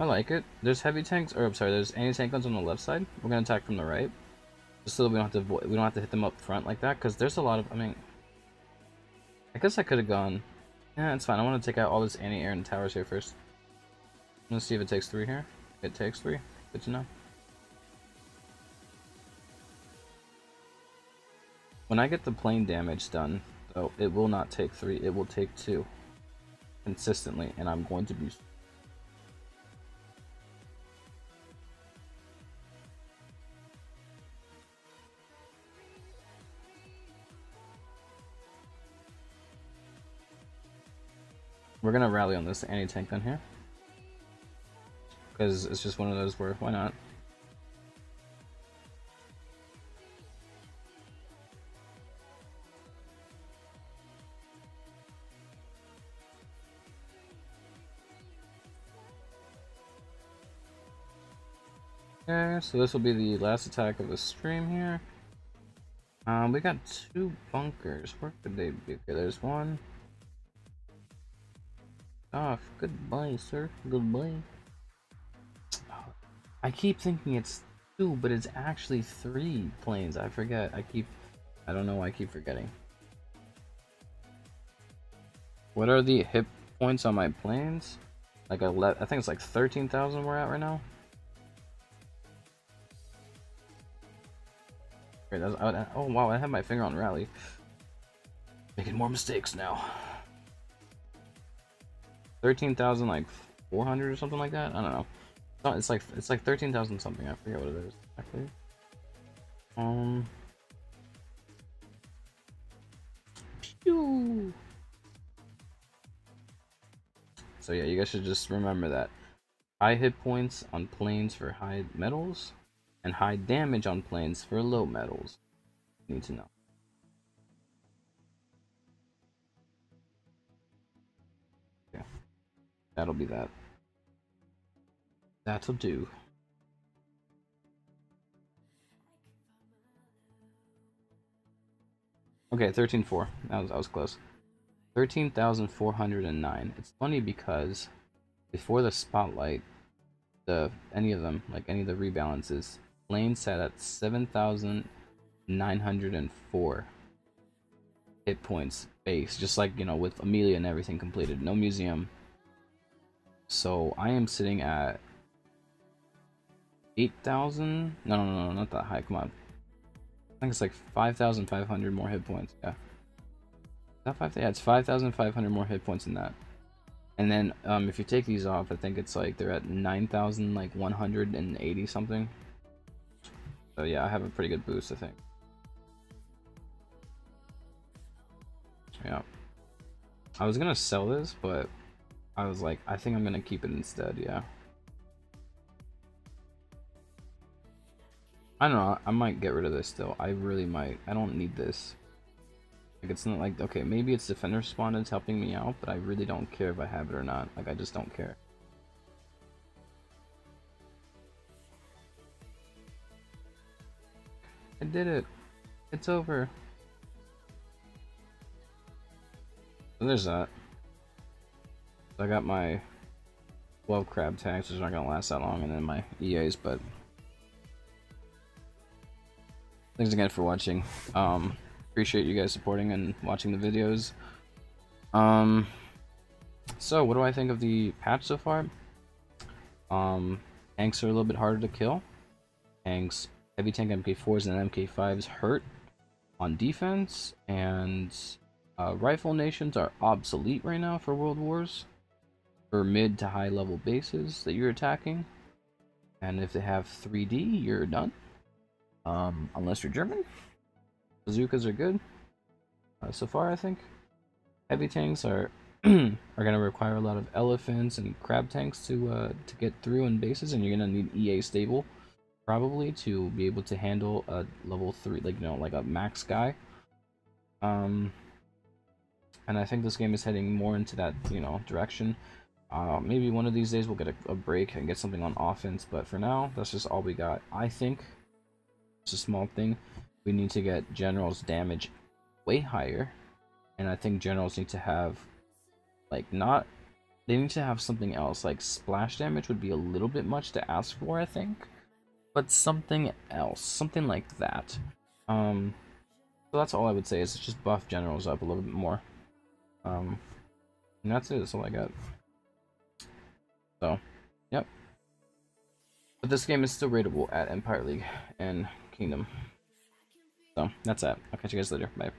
I like it. There's heavy tanks, or I'm sorry, there's anti-tank guns on the left side. We're gonna attack from the right. Just so that we don't have to hit them up front like that, because there's a lot of, I mean, I guess I could have gone. Yeah, it's fine. I want to take out all this anti-air and towers here first. I'm gonna see if it takes 3 here. It takes 3. Good to know. When I get the plane damage done, though, it will not take 3. It will take 2 consistently, and I'm going to be. We're gonna rally on this anti-tank gun here, because it's just one of those where, why not? Okay, so this will be the last attack of the stream here. We got 2 bunkers. Where could they be? Okay, there's one. Off. Goodbye, sir. Goodbye. I keep thinking it's 2, but it's actually 3 planes. I forget. I don't know why I keep forgetting. What are the hit points on my planes? like I think it's like 13,000 we're at right now. Wait, oh wow, I have my finger on rally. Making more mistakes now. 13,000 like 400 or something like that. I don't know. It's like 13,000 something. I forget what it is exactly. Pew. So yeah, you guys should just remember that high hit points on planes for high metals, and high damage on planes for low metals. You need to know. Yeah, that'll be that. That'll do. Okay, 13,400. That was close. 13,409. It's funny because before the spotlight, any of them, like any of the rebalances, planes sat at 7,904 hit points base, just like, you know, with Amelia and everything completed, no museum. So I am sitting at 8,000. No, not that high. Come on. I think it's like 5,500 more hit points. Yeah. Is that 5? Yeah, it's 5,500 more hit points than that. And then if you take these off, I think it's like they're at 9,000 like 180 something. So yeah, I have a pretty good boost, I think. Yeah. I was gonna sell this, but I was like, I think I'm gonna keep it instead. Yeah. I don't know. I might get rid of this still. I really might. I don't need this. Like, it's not like, okay, maybe it's defender spawn that's helping me out, but I really don't care if I have it or not. Like, I just don't care. I did it. It's over. So there's that. So I got my 12 crab tags, which are not gonna last that long, and then my EAs, but thanks again for watching. Appreciate you guys supporting and watching the videos. So what do I think of the patch so far? Tanks are a little bit harder to kill. Tanks, heavy tank MK4s and MK5s hurt on defense, and rifle nations are obsolete right now for World Wars, for mid to high level bases that you're attacking. And if they have 3D, you're done. Unless you're German. Bazookas are good so far, I think. Heavy tanks are are gonna require a lot of elephants and crab tanks to get through in bases, and you're gonna need EA stable probably to be able to handle a level 3, like, you know, like a max guy. And I think this game is heading more into that, you know, direction. Maybe one of these days we'll get a break and get something on offense, but for now, that's just all we got. I think it's a small thing. We need to get generals damage way higher, and I think generals need to have, like, they need to have something else. Like, splash damage would be a little bit much to ask for, I think, but something else, something like that. So that's all I would say, is just buff generals up a little bit more. And that's it. That's all I got. So, yep. But this game is still rateable at Empire League and Kingdom. So that's that. I'll catch you guys later. Bye.